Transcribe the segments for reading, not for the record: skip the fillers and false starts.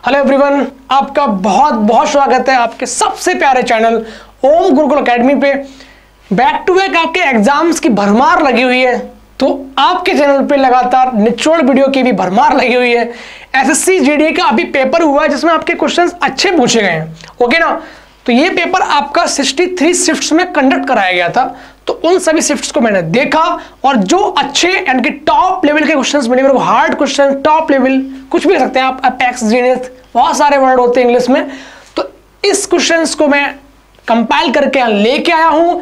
Hello everyone, आपका बहुत बहुत स्वागत है आपके सबसे प्यारे चैनल ओम गुरुकुल एकेडमी पे। बैक टू बैक आपके एग्जाम्स की भरमार लगी हुई है, तो आपके चैनल पे लगातार निचोड़ वीडियो की भी भरमार लगी हुई है। एसएससी जीडी का अभी पेपर हुआ है जिसमें आपके क्वेश्चंस अच्छे पूछे गए हैं, ओके ना। तो ये पेपर आपका 63 शिफ्ट्स में कंडक्ट कराया गया था, तो उन सभी शिफ्ट्स को मैंने देखा और जो अच्छे यानी कि टॉप लेवल के क्वेश्चंस मिले मेरे को, हार्ड क्वेश्चन, टॉप लेवल कुछ भी कह सकते हैं आप, अपेक्स, जीनियस, बहुत सारे वर्ड होते हैं इंग्लिश में, तो इस क्वेश्चंस को मैं कंपाइल करके यहाँ लेके आया हूं।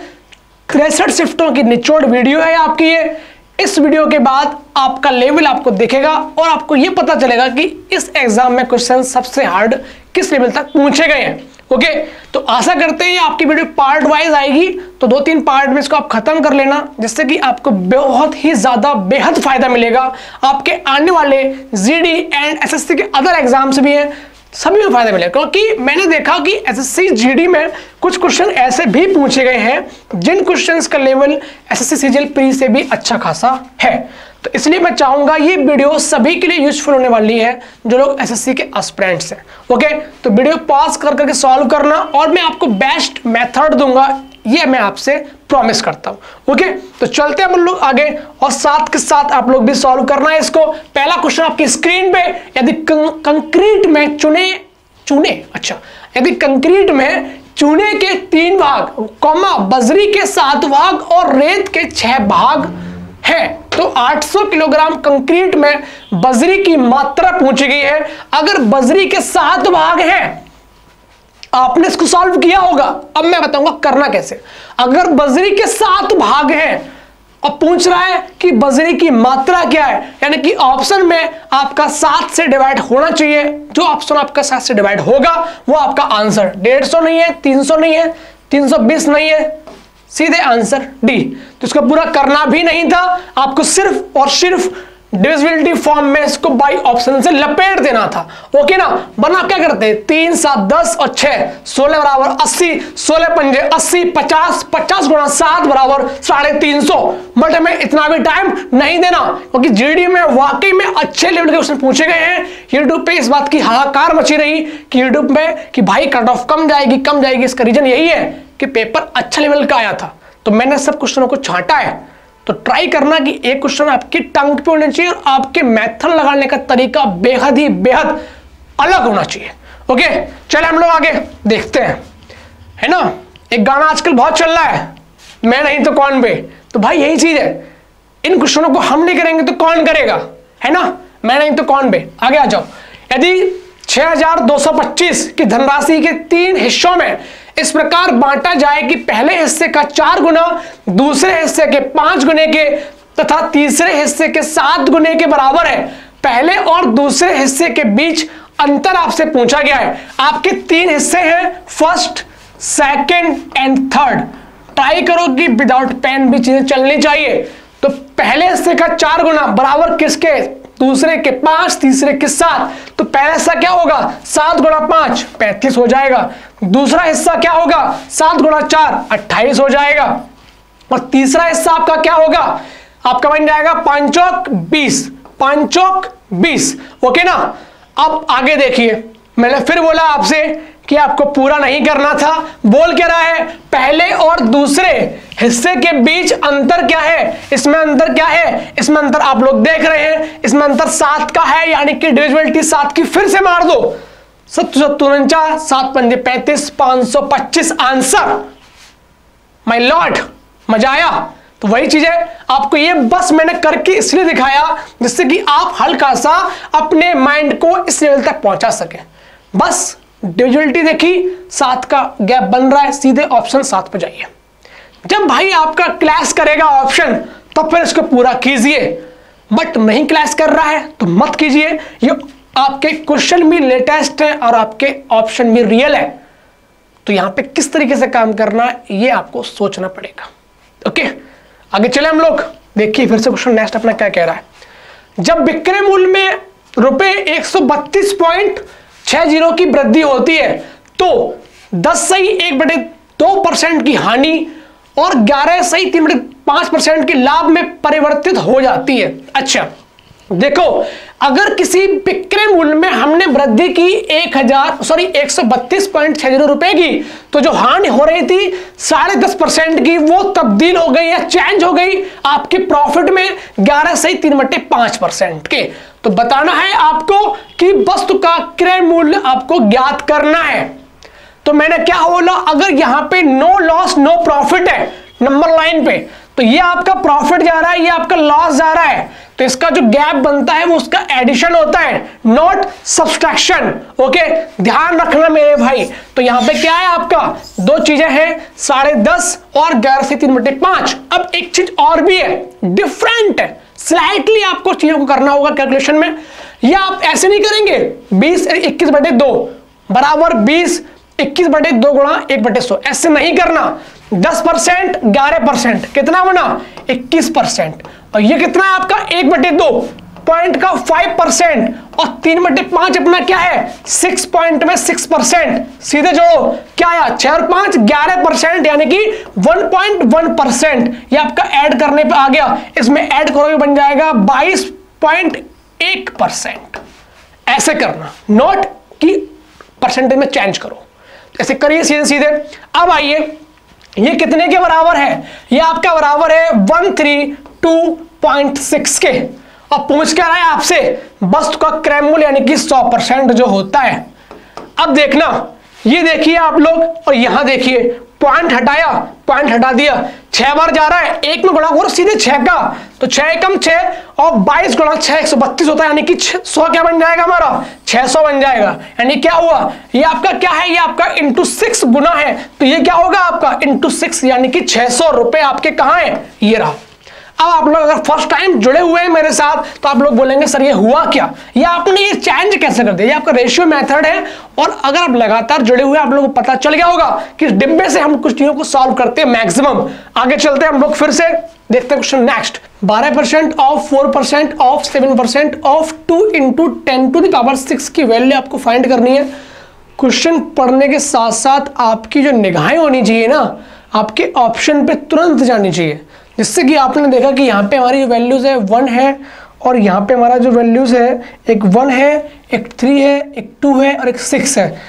63 शिफ्टों की निचोड़ वीडियो है आपकी ये। इस वीडियो के बाद आपका लेवल आपको दिखेगा और आपको ये पता चलेगा कि इस एग्जाम में क्वेश्चन सबसे हार्ड किस लेवल तक पूछे गए हैं, ओके। तो आशा करते हैं आपकी वीडियो पार्ट वाइज आएगी, तो 2-3 पार्ट में इसको आप खत्म कर लेना, जिससे कि आपको बहुत ही ज्यादा बेहद फायदा मिलेगा। आपके आने वाले जीडी एंड एसएससी के अदर एग्जाम्स भी हैं, सभी में फायदा मिलेगा। क्योंकि मैंने देखा कि एसएससी जीडी में कुछ क्वेश्चन ऐसे भी पूछे गए हैं जिन क्वेश्चंस का लेवल एसएससी सीजीएल प्री से भी अच्छा खासा है। तो इसलिए मैं चाहूंगा ये वीडियो सभी के लिए यूजफुल होने वाली है जो लोग एसएससी के एस्पिरेंट्स हैं, ओके। तो वीडियो पॉज कर करके सॉल्व करना और मैं आपको बेस्ट मेथड दूंगा, ये मैं आपसे प्रॉमिस करता हूं, ओके। तो चलते हैं हम लोग आगे और साथ के साथ आप लोग भी सॉल्व करना है इसको। पहला क्वेश्चन आपकी स्क्रीन पे, यदि कंक्रीट में यदि कंक्रीट में चूने के 3 भाग, कॉमा बजरी के 7 भाग और रेत के 6 भाग है, तो 800 किलोग्राम कंक्रीट में बजरी की मात्रा पूछी गई है। अगर बजरी के 7 भाग हैं, आपने इसको सॉल्व किया होगा, अब मैं बताऊंगा करना कैसे। अगर बजरी के 7 भाग हैं और पूछ रहा है कि बजरी की मात्रा क्या है, यानी कि ऑप्शन में आपका 7 से डिवाइड होना चाहिए। जो ऑप्शन आपका 7 से डिवाइड होगा वो आपका आंसर 150 नहीं है, 300 नहीं है, 320 नहीं है, सीधे आंसर डी। तो इसको पूरा करना भी नहीं था, आपको सिर्फ और सिर्फ डिविजिबिलिटी फॉर्म में इसको बाई ऑप्शन से लपेट देना था, ओके ना। वरना क्या करते हैं, 3, 7, 10 और 6, 16 बराबर 80, 16 पंजे 80, 50, 50 गुणा 7 बराबर 350। बट हमें इतना भी टाइम नहीं देना, क्योंकि जीडी में वाकई में अच्छे लेवल के क्वेश्चन पूछे गए हैं। यूट्यूब पे इस बात की हाहाकार मची रही कि यूट्यूब में कि भाई कट ऑफ कम जाएगी। इसका रीजन यही है कि पेपर अच्छा लेवल का आया था, तो मैंने सब क्वेश्चनों को छांटा है। तो ट्राई करना कि एक क्वेश्चन आपकी टंग पे होना चाहिए और आपके मेथड लगाने का तरीका बेहद अलग होना चाहिए, ओके। चले हम लोग आगे देखते हैं, है ना। एक गाना आजकल बहुत चल रहा है, मैं नहीं तो कौन बे। तो भाई यही चीज है, इन क्वेश्चनों को हम नहीं करेंगे तो कौन करेगा, है ना। मैं नहीं तो कौन बे। आगे आ जाओ। यदि 6225 की धनराशि के 3 हिस्सों में इस प्रकार बांटा जाए कि पहले हिस्से का 4 गुना, दूसरे हिस्से के 5 गुने के तथा तीसरे हिस्से के 7 गुने के बराबर है, पहले और दूसरे हिस्से के बीच अंतर आपसे पूछा गया है। आपके 3 हिस्से हैं, first, second and third. Try करो कि विदाउट पेन भी चीजें चलनी चाहिए। तो पहले हिस्से का 4 गुना बराबर किसके, दूसरे के 5, तीसरे के 7। तो पहला हिस्सा क्या होगा, 7 गुणा 5 35 हो जाएगा। दूसरा हिस्सा क्या होगा, 7 गुणा 4 28 हो जाएगा। और तीसरा हिस्सा आपका क्या होगा, आपका बन जाएगा 5 चौक 20, 5 चौक 20, ओके ना। अब आगे देखिए, मैंने फिर बोला आपसे कि आपको पूरा नहीं करना था। बोल क्या रहा है, पहले और दूसरे हिस्से के बीच अंतर क्या है। इसमें अंतर क्या है, इसमें अंतर आप लोग देख रहे हैं, इसमें अंतर 7 का है, यानी कि डिविजिबिलिटी 7 की फिर से मार दो। 7 7 पंजे 35, 525 आंसर। माय लॉर्ड, मजा आया। तो वही चीज है, आपको ये बस मैंने करके इसलिए दिखाया जिससे कि आप हल्का सा अपने माइंड को इस लेवल तक पहुंचा सके। बस डिविजिबिलिटी देखी, 7 का गैप बन रहा है, सीधे ऑप्शन 7 पे जाइए। जब भाई आपका क्लैश करेगा ऑप्शन, तब फिर इसको पूरा कीजिए। बट नहीं क्लैश कर रहा है तो मत कीजिए। ये आपके क्वेश्चन भी लेटेस्ट है और आपके ऑप्शन भी रियल है, तो यहां पे किस तरीके से काम करना है ये आपको सोचना पड़ेगा, ओके। आगे चले हम लोग, देखिए फिर से क्वेश्चन नेक्स्ट अपना क्या कह रहा है। जब विक्रय मूल्य में रुपए 132.60 की वृद्धि होती है तो 10.1/2% की हानि और 11.3/5% की लाभ में परिवर्तित हो जाती है। अच्छा, देखो, अगर किसी विक्रय मूल्य में हमने वृद्धि की 132.60 रुपए की, तो जो हानि हो रही थी 10.5% की, वो तब्दील हो गई या चेंज हो गई आपके प्रॉफिट में 11.3/5% के। तो बताना है आपको कि वस्तु का क्रय मूल्य आपको ज्ञात करना है। तो मैंने क्या बोला, अगर यहां पे नो लॉस नो प्रॉफिट है नंबर लाइन पे, तो ये आपका प्रॉफिट जा रहा है, ये आपका लॉस जा रहा है, तो इसका जो गैप बनता है वो उसका एडिशन होता है, नॉट सब्सट्रैक्शन। ओके, ध्यान रखना मेरे भाई। तो यहां पे क्या है आपका, दो चीजें हैं, 10.5 और 11/3/5। अब एक चीज और भी है, डिफरेंट है स्लाइटली, आपको चीजों को करना होगा कैलकुलेशन में। या आप ऐसे नहीं करेंगे 20/21/2 बराबर 20/21/2 गुणा 1/100, ऐसे नहीं करना। 10% 11%, कितना बना 21%, और ये कितना है आपका 1/2 पॉइंट का 5%, और 3/5 अपना क्या है 6 पॉइंट में 6%। सीधे जोड़ो, क्या आया 6 और 5 11%, यानी कि 1.1%। ये आपका ऐड करने पे आ गया, इसमें ऐड करोगे बन जाएगा 22.1%। ऐसे करना, नोट कि परसेंटेज में चेंज करो, ऐसे करिए सीधे सीधे। अब आइए, ये कितने के बराबर है, ये आपका बराबर है 132.6 के, और पूछ क्या रहा है आपसे, वस्तु का क्रय मूल्य यानी कि 100% जो होता है। अब देखना, ये देखिए आप लोग, और यहां देखिए पॉइंट हटाया, पॉइंट हटा दिया, 6 बार जा रहा है, एक में गुणा करो सीधे 6 का, तो 6 एकम 6 और 22 गुणा 6 132 होता है, यानी कि 100 क्या बन जाएगा हमारा 600 बन जाएगा। यानी क्या हुआ, ये आपका क्या है, ये आपका इंटू 6 गुना है, तो ये क्या होगा आपका इंटू 6, यानी कि 600 रुपए आपके कहां है, ये रहा। अब आप लोग अगर फर्स्ट टाइम जुड़े हुए हैं मेरे साथ, तो आप लोग बोलेंगे सर ये हुआ क्या, या आपने ये चेंज कैसे कर दिया। ये आपका रेशियो मेथड है, और अगर आप लगातार जुड़े हुए आप लोगों को पता चल गया होगा कि इस डिब्बे से हम कुछ चीजों को सॉल्व करते हैं मैक्सिमम। आगे चलते हैं हम लोग, फिर से देखते हैं question next. 12% of 4% of 7% of 2 × 10⁶ की वैल्यू आपको फाइंड करनी है। क्वेश्चन पढ़ने के साथ साथ आपकी जो निगाहें होनी चाहिए ना, आपके ऑप्शन पे तुरंत जानी चाहिए, जिससे कि आपने देखा कि यहाँ पे हमारी जो वैल्यूज है 1 है, और यहाँ पे हमारा जो वैल्यूज है एक 1 है, एक 3 है, एक 2 है और एक 6 है।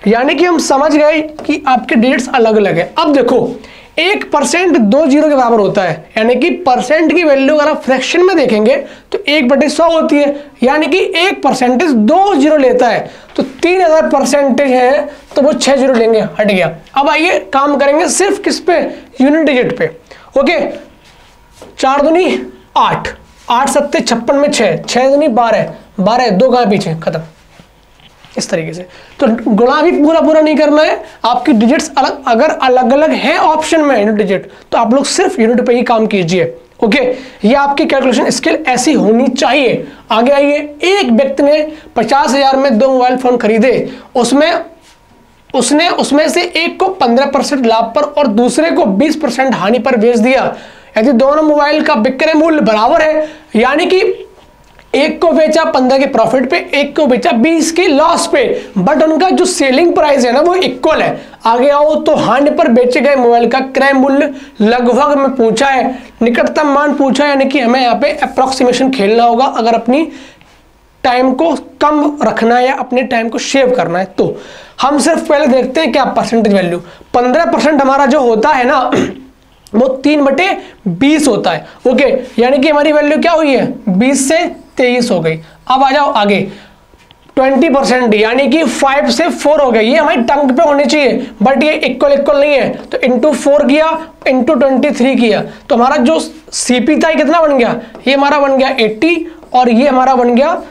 यानी कि हम समझ गए कि आपके डिजिट्स अलग अलग है। अब देखो 1% 2 0 के बराबर होता है, यानी कि परसेंट की वैल्यू अगर आप फ्रैक्शन में देखेंगे तो 1/100 होती है, यानी कि 1% 2 0 लेता है, तो 3 अगर परसेंटेज है तो वो 6 0 लेंगे, हट गया। अब आइए काम करेंगे सिर्फ किस पे, यूनिट डिजिट पे। ओके, 4 दूनी 8, 8 सत्ते 56 में 6, 6 दूनी 12, 12 2 कहाँ पीछे, खत्म। इस तरीके से तो गुणा भी पूरा नहीं करना है, आपकी डिजिट्स अलग अगर अलग अलग हैं ऑप्शन में यूनिट डिजिट, तो आप लोग सिर्फ यूनिट पे ही काम कीजिए। ओके, ये आपकी कैलकुलेशन स्किल ऐसी होनी चाहिए। आगे आइए, एक व्यक्ति ने 50,000 में 2 मोबाइल फोन खरीदे, उसमें से एक को 15% लाभ पर और दूसरे को 20% हानि पर बेच दिया। यदि दोनों मोबाइल का विक्रय मूल्य बराबर है, यानी कि एक को बेचा 15 के प्रॉफिट पे, एक को बेचा 20 के लॉस पे, बट उनका जो सेलिंग प्राइस है ना वो इक्वल है। आगे आओ तो हानि पर बेचे गए मोबाइल का क्रय मूल्य लगभग में पूछा है, निकटतम मान पूछा है, यानी कि हमें यहाँ पे अप्रोक्सीमेशन खेलना होगा अगर अपनी टाइम को कम रखना है या अपने टाइम को शेव करना है। तो हम सिर्फ पहले देखते हैं क्या परसेंटेज वैल्यू। 15% हमारा जो होता है ना वो 3/20 होता है। ओके, यानी कि हमारी वैल्यू क्या हुई है 20 से 23 हो गई। अब आ जाओ आगे, 20% यानी कि 5 से 4 हो गई। ये हमारी टंग पे होनी चाहिए, बट ये इक्वल नहीं है, तो इंटू 4 किया, इंटू 23 किया, तो हमारा जो सीपी था कितना बन गया, ये हमारा बन गया 80 और ये हमारा बन गया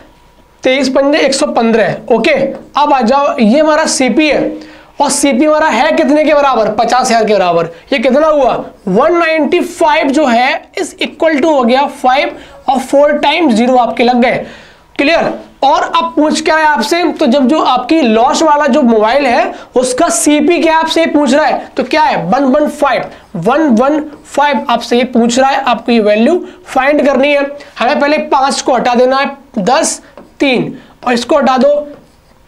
23 पंजे 115। ओके, अब आ जाओ, ये हमारा सीपी है और सीपी हमारा है कितने के बराबर, 50,000 के बराबर। ये कितना हुआ 195 जो है इस इक्वल टू हो गया 5 और 4 टाइम्स 0 आपके लग गए। क्लियर। और अब पूछ क्या है आपसे, तो जब जो आपकी लॉस वाला जो मोबाइल है उसका सीपी क्या आपसे पूछ रहा है, तो क्या है 115 आपसे ये पूछ रहा है। आपको ये वैल्यू फाइंड करनी है। हमें पहले 5 को हटा देना है, 10 3 और इसको हटा दो,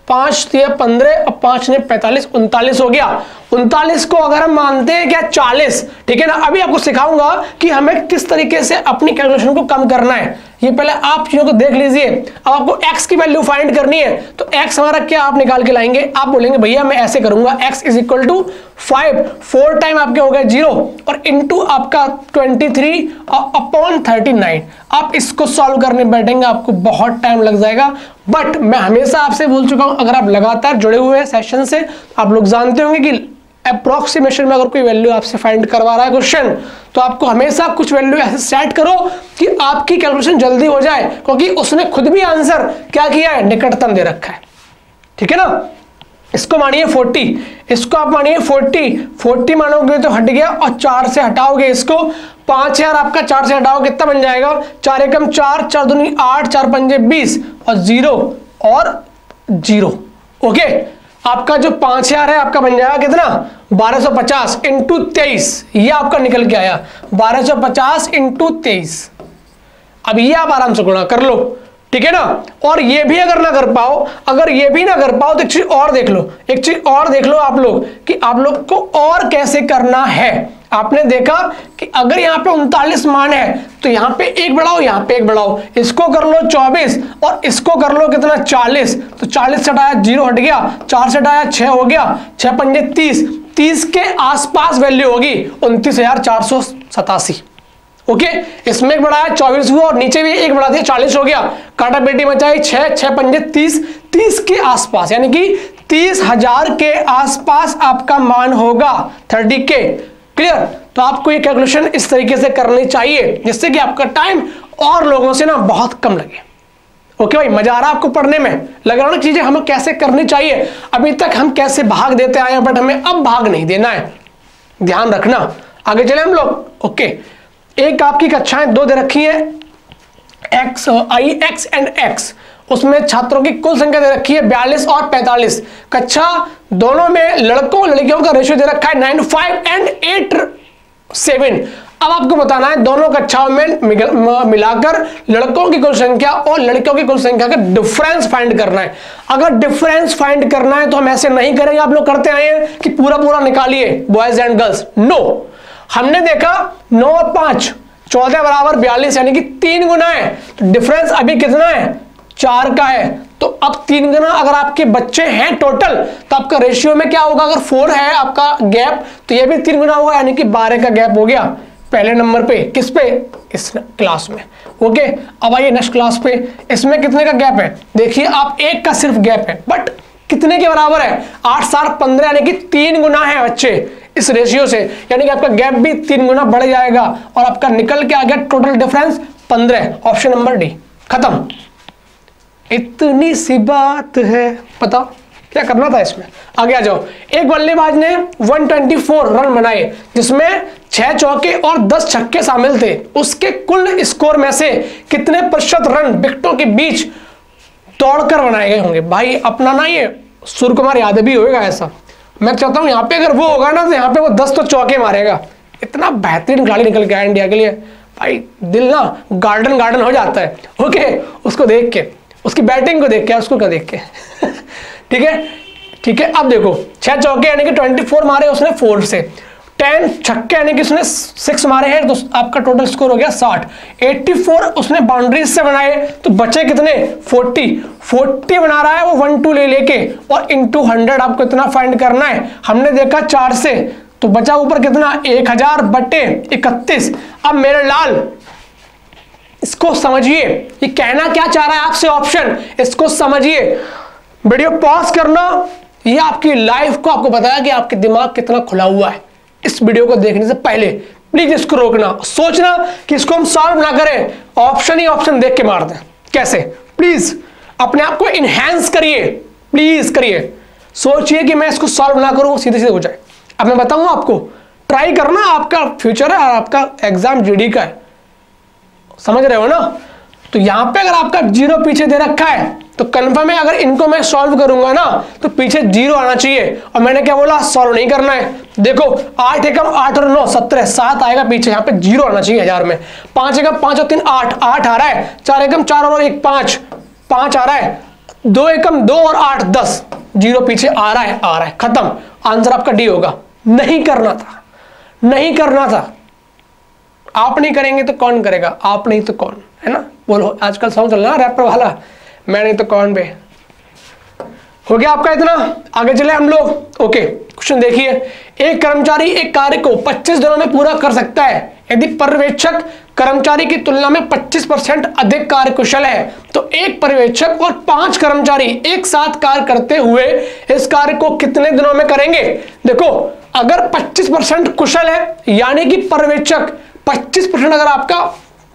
5 3 15 और 5 ने 45 39 हो गया। 39 को अगर हम मानते हैं क्या 40, ठीक है ना। अभी आपको सिखाऊंगा कि हमें किस तरीके से अपनी कैलकुलेशन को कम करना है। ये पहले आप चीजों को देख लीजिए। अब आपको x की वैल्यू फाइंड करनी है, तो x हमारा क्या आप निकाल के लाएंगे, आप बोलेंगे भैया मैं ऐसे करूंगा, x is equal to 5, 4 time आपके हो गए 0 और इंटू आपका 23 अपॉन 39। आप इसको सॉल्व करने बैठेंगे आपको बहुत टाइम लग जाएगा, बट मैं हमेशा आपसे बोल चुका हूं, अगर आप लगातार जुड़े हुए हैं सेशन से, आप लोग जानते होंगे कि अप्रोक्सीमेशन में अगर कोई वैल्यू आपसे फाइंड करवा रहा है क्वेश्चन, तो आपको हमेशा कुछ वैल्यू ऐसे सेट करो कि आपकी कैलकुलेशन जल्दी हो जाए, क्योंकि उसने खुद भी आंसर क्या किया है, निकटतम दे रखा है, ठीक है ना। इसको मानिए 40, इसको आप मानिए 40 मानोगे तो हट गया, और 4 से हटाओगे इसको 5000, आपका 4 से हटाओ कितना बन जाएगा, 4 एकम 4, 4 दूनी 8, 4 पंजे 20 और 0 ओके। आपका जो 5000 है आपका बन जाएगा कितना, 1250 इंटू 23, ये आपका निकल के आया 1250 इंटू 23। अब ये आप आराम से गुणा कर लो, ठीक है ना। और ये भी अगर ना कर पाओ, अगर ये भी ना कर पाओ तो एक चीज और देख लो, एक चीज और देख लो आप लोग कि आप लोग को और कैसे करना है। आपने देखा कि अगर यहाँ पे 39 मान है तो यहाँ पे एक बढ़ाओ, यहाँ पे एक बढ़ाओ, इसको कर लो 24 और इसको कर लो कितना 40, तो 40 से हटाया 0 हट गया, 4 से हटाया 6 हो गया, 6 पंजे 30 के आसपास वैल्यू होगी 29,487। ओके, इसमें एक बढ़ाया 24 हुआ और नीचे भी एक बढ़ा दिया 40 हो गया, काटा बेटी बचाई 6 पंजे 30 के आसपास, यानी कि 30,000 के आसपास आपका मान होगा 30K। क्लियर। तो आपको ये कैलकुलेशन इस तरीके से करनी चाहिए जिससे कि आपका टाइम और लोगों से ना बहुत कम लगे। ओके भाई, मजा आ रहा है आपको पढ़ने में, लग रहा है ना चीजें हमें कैसे करनी चाहिए। अभी तक हम कैसे भाग देते आए हैं, बट हमें अब भाग नहीं देना है, ध्यान रखना। आगे चले हम लोग। ओके, एक आपकी कक्षाएं 2 दे रखी है, x एंड x, उसमें छात्रों की कुल संख्या दे रखी है 42 और 45। कक्षा दोनों में लड़कों लड़कियों का रेशियो दे रखा है 9:5 एंड 8:7। अब आपको बताना है दोनों कक्षाओं में मिलाकर लड़कों की कुल संख्या और लड़कियों की कुल संख्या का डिफरेंस फाइंड करना है। अगर डिफरेंस फाइंड करना है तो हम ऐसे नहीं करेंगे, आप लोग करते आए हैं कि पूरा निकालिए बॉयज एंड गर्ल्स। नो, हमने देखा 9 और 5 14 बराबर 42, यानी कि 3 गुना है। तो डिफरेंस अभी कितना है, 4 का है। तो अब 3 गुना अगर आपके बच्चे हैं टोटल, तो आपका रेशियो में क्या होगा, अगर 4 है आपका गैप तो ये भी 3 गुना होगा, यानी कि 12 का गैप हो गया पहले नंबर पे। किस पे, इस क्लास में। ओके, अब आइए नेक्स्ट क्लास पे, इसमें कितने का गैप है, देखिए आप 1 का सिर्फ गैप है, बट कितने के बराबर है, 8 7 15, यानी कि 3 गुना है बच्चे इस रेशियो से, यानी कि आपका गैप भी 3 गुना बढ़ जाएगा और आपका निकल के आ गया total difference 15। Option number D, खत्म। इतनी सी बात है, बताओ क्या करना था इसमें। आगे आ जाओ। एक बल्लेबाज ने 124 रन बनाए जिसमें 6 चौके और 10 छक्के शामिल थे, उसके कुल स्कोर में से कितने प्रतिशत रन विकेटों के बीच दौड़कर बनाए गए होंगे। भाई अपना ना ये सूर्य कुमार यादव भी होगा ऐसा, मैं चाहता हूं यहाँ पे अगर वो होगा ना तो यहाँ पे वो 10 तो चौके मारेगा। इतना बेहतरीन खिलाड़ी निकल के आया इंडिया के लिए, भाई दिल ना गार्डन हो जाता है। ओके, उसको देख के, उसकी बैटिंग को देख के, उसको क्या देख के ठीक है। अब देखो 6 चौके यानी कि 24 मारे उसने 4 से, 10 छक्के यानी कि उसने 6 मारे हैं, तो आपका टोटल स्कोर हो गया 60। 84 उसने बाउंड्रीज से बनाए, तो बचे कितने, 40 बना रहा है वो 1 2 लेके, और इंटू 100 आपको इतना फाइंड करना है। हमने देखा 4 से, तो बचा ऊपर कितना, 1000/31। अब मेरे लाल इसको समझिए, ये कहना क्या चाह रहा है आपसे ऑप्शन, इसको समझिए। वीडियो पॉज करना, ये आपकी लाइफ को आपको बताया कि आपके दिमाग कितना खुला हुआ है। इस वीडियो को देखने से पहले प्लीज इसको रोकना, सोचना कि इसको हम सॉल्व ना करें, ऑप्शन ही ऑप्शन देख के मार दें। कैसे, प्लीज अपने आप को इनहैंस करिए, प्लीज करिए, सोचिए कि मैं इसको सॉल्व ना करूं, सीधे सीधे हो जाए। अब मैं बताऊंगा आपको, ट्राई करना, आपका फ्यूचर है और आपका एग्जाम जीडी का है, समझ रहे हो ना। तो यहां पे अगर आपका 0 पीछे दे रखा है तो कंफर्म है अगर इनको मैं सॉल्व करूंगा ना तो पीछे 0 आना चाहिए। और मैंने क्या बोला, सॉल्व नहीं करना है। देखो 8 एकम 8 और 9 17, 7 आएगा पीछे, यहाँ पे 0 आना चाहिए 1000 में। 5 एकम 5 और 3 8 आ रहा है, 4 एकम 4 और 1 5 आ रहा है, 2 एकम 2 और 8 10, 0 पीछे आ रहा है, खत्म। आंसर आपका डी होगा। नहीं करना था, नहीं करना था। आप नहीं करेंगे तो कौन करेगा? आप नहीं तो कौन, है ना? बोलो, आजकल सॉन्ग चल रहा है रैपर वाला, मैं नहीं तो कौन बे। हो गया आपका इतना, आगे चले हम लोग। ओके, क्वेश्चन देखिए, एक कर्मचारी एक कार्य को 25 दिनों में पूरा कर सकता है यदि पर्यवेक्षक कर्मचारी की तुलना में 25% अधिक कार्यकुशल है, तो एक पर्यवेक्षक और 5 कर्मचारी एक साथ कार्य करते हुए इस कार्य को कितने दिनों में करेंगे? देखो, अगर 25% कुशल है, यानी कि पर्यवेक्षक 25% अगर आपका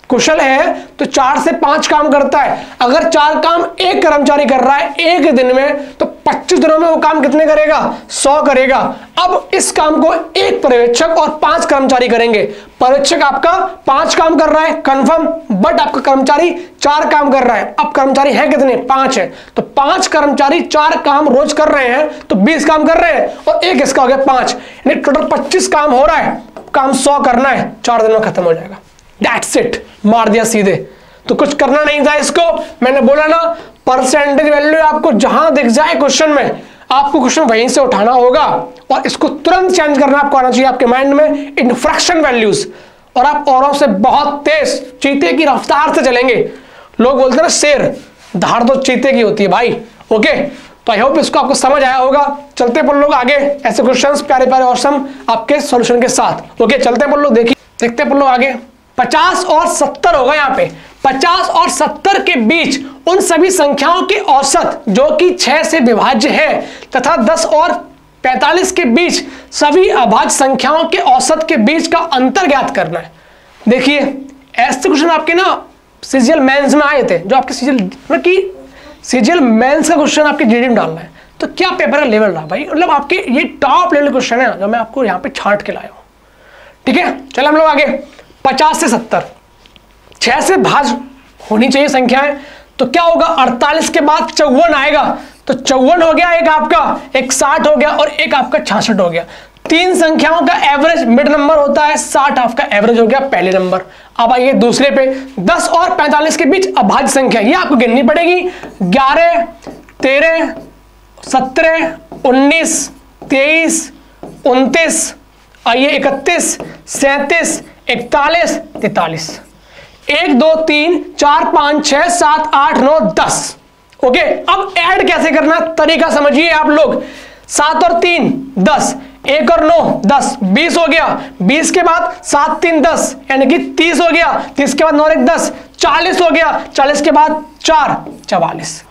कुशल है तो 4 से 5 काम करता है। अगर 4 काम एक कर्मचारी कर रहा है एक दिन में, तो 25 दिनों में वो काम कितने करेगा? 100 करेगा। अब इस काम को एक पर्यवेक्षक और 5 कर्मचारी करेंगे। पर्यवेक्षक आपका 5 काम कर रहा है कंफर्म, बट आपका कर्मचारी 4 काम कर रहा है। अब कर्मचारी है कितने? 5 है, तो 5 कर्मचारी 4 काम रोज कर रहे हैं, तो 20 काम कर रहे हैं, और एक इसका हो गया 5, यानी टोटल 25 काम हो रहा है। काम 100 करना है, 4 दिन में खत्म हो जाएगा। That's it, मार दिया सीधे। तो कुछ करना नहीं था इसको, मैंने बोला ना, परसेंटेज वैल्यू आपको जहां दिख जाए क्वेश्चन में, आपको क्वेश्चन वहीं से उठाना होगा और इसको तुरंत चेंज करना आपको आना चाहिए आपके माइंड में इन फ्रैक्शन वैल्यूज। और आप औरों से बहुत तेज चीते की रफ्तार से चलेंगे। लोग बोलते हैं ना, शेर धाड़ तो चीते की होती है भाई। ओके, तो आई होप इसको आपको समझ आया होगा। चलते पर लोग आगे, ऐसे क्वेश्चंस प्यारे प्यारे ऑसम आपके सॉल्यूशन के साथ। ओके, चलते पर लोग, देखिए देखते पर लोग आगे। 50 और 70 होगा यहाँ पे। 50 और 70 के बीच उन सभी संख्याओं के औसत जो कि 6 से विभाज्य है, तथा 10 और 45 के बीच सभी अभाज्य संख्याओं के औसत के बीच का अंतर ज्ञात करना है। देखिए, ऐसे क्वेश्चन आपके ना सीजीएल मेंस में आए थे, जो आपके सीजीएल मेंस का क्वेश्चन आपके जीडी में डालना है। तो क्या पेपर का लेवल रहा भाई, मतलब आपके ये टॉप लेवल क्वेश्चन है जो मैं आपको यहाँ पे छांट के लाया हूँ। ठीक है, चलो हम लोग आगे। 50 से 70, 6 से भाज्य होनी चाहिए संख्याएं, तो क्या होगा? 48 के बाद 54 आएगा, तो 54 हो गया एक आपका, एक 60 हो गया और एक आपका 66 हो गया। 3 संख्याओं का एवरेज मिड नंबर होता है, 60 आपका एवरेज हो गया पहले नंबर। अब आइए दूसरे पे, 10 और 45 के बीच अभाज्य संख्या, ये आपको गिननी पड़ेगी। 11, 13, 17, 19, 23, 29, आइए 31, 37, 41, 43, 1, 2, 3, 4, 5, 6, 7, 8, 9, 10। ओके, अब ऐड कैसे करना तरीका समझिए आप लोग। 7 और 3 10, 1 और 9 10, 20 हो गया। 20 के बाद 7, 3, 10, यानी कि 30 हो गया। 30 के बाद 9, 1, 10, 40 हो गया। 40 के बाद 4, 44।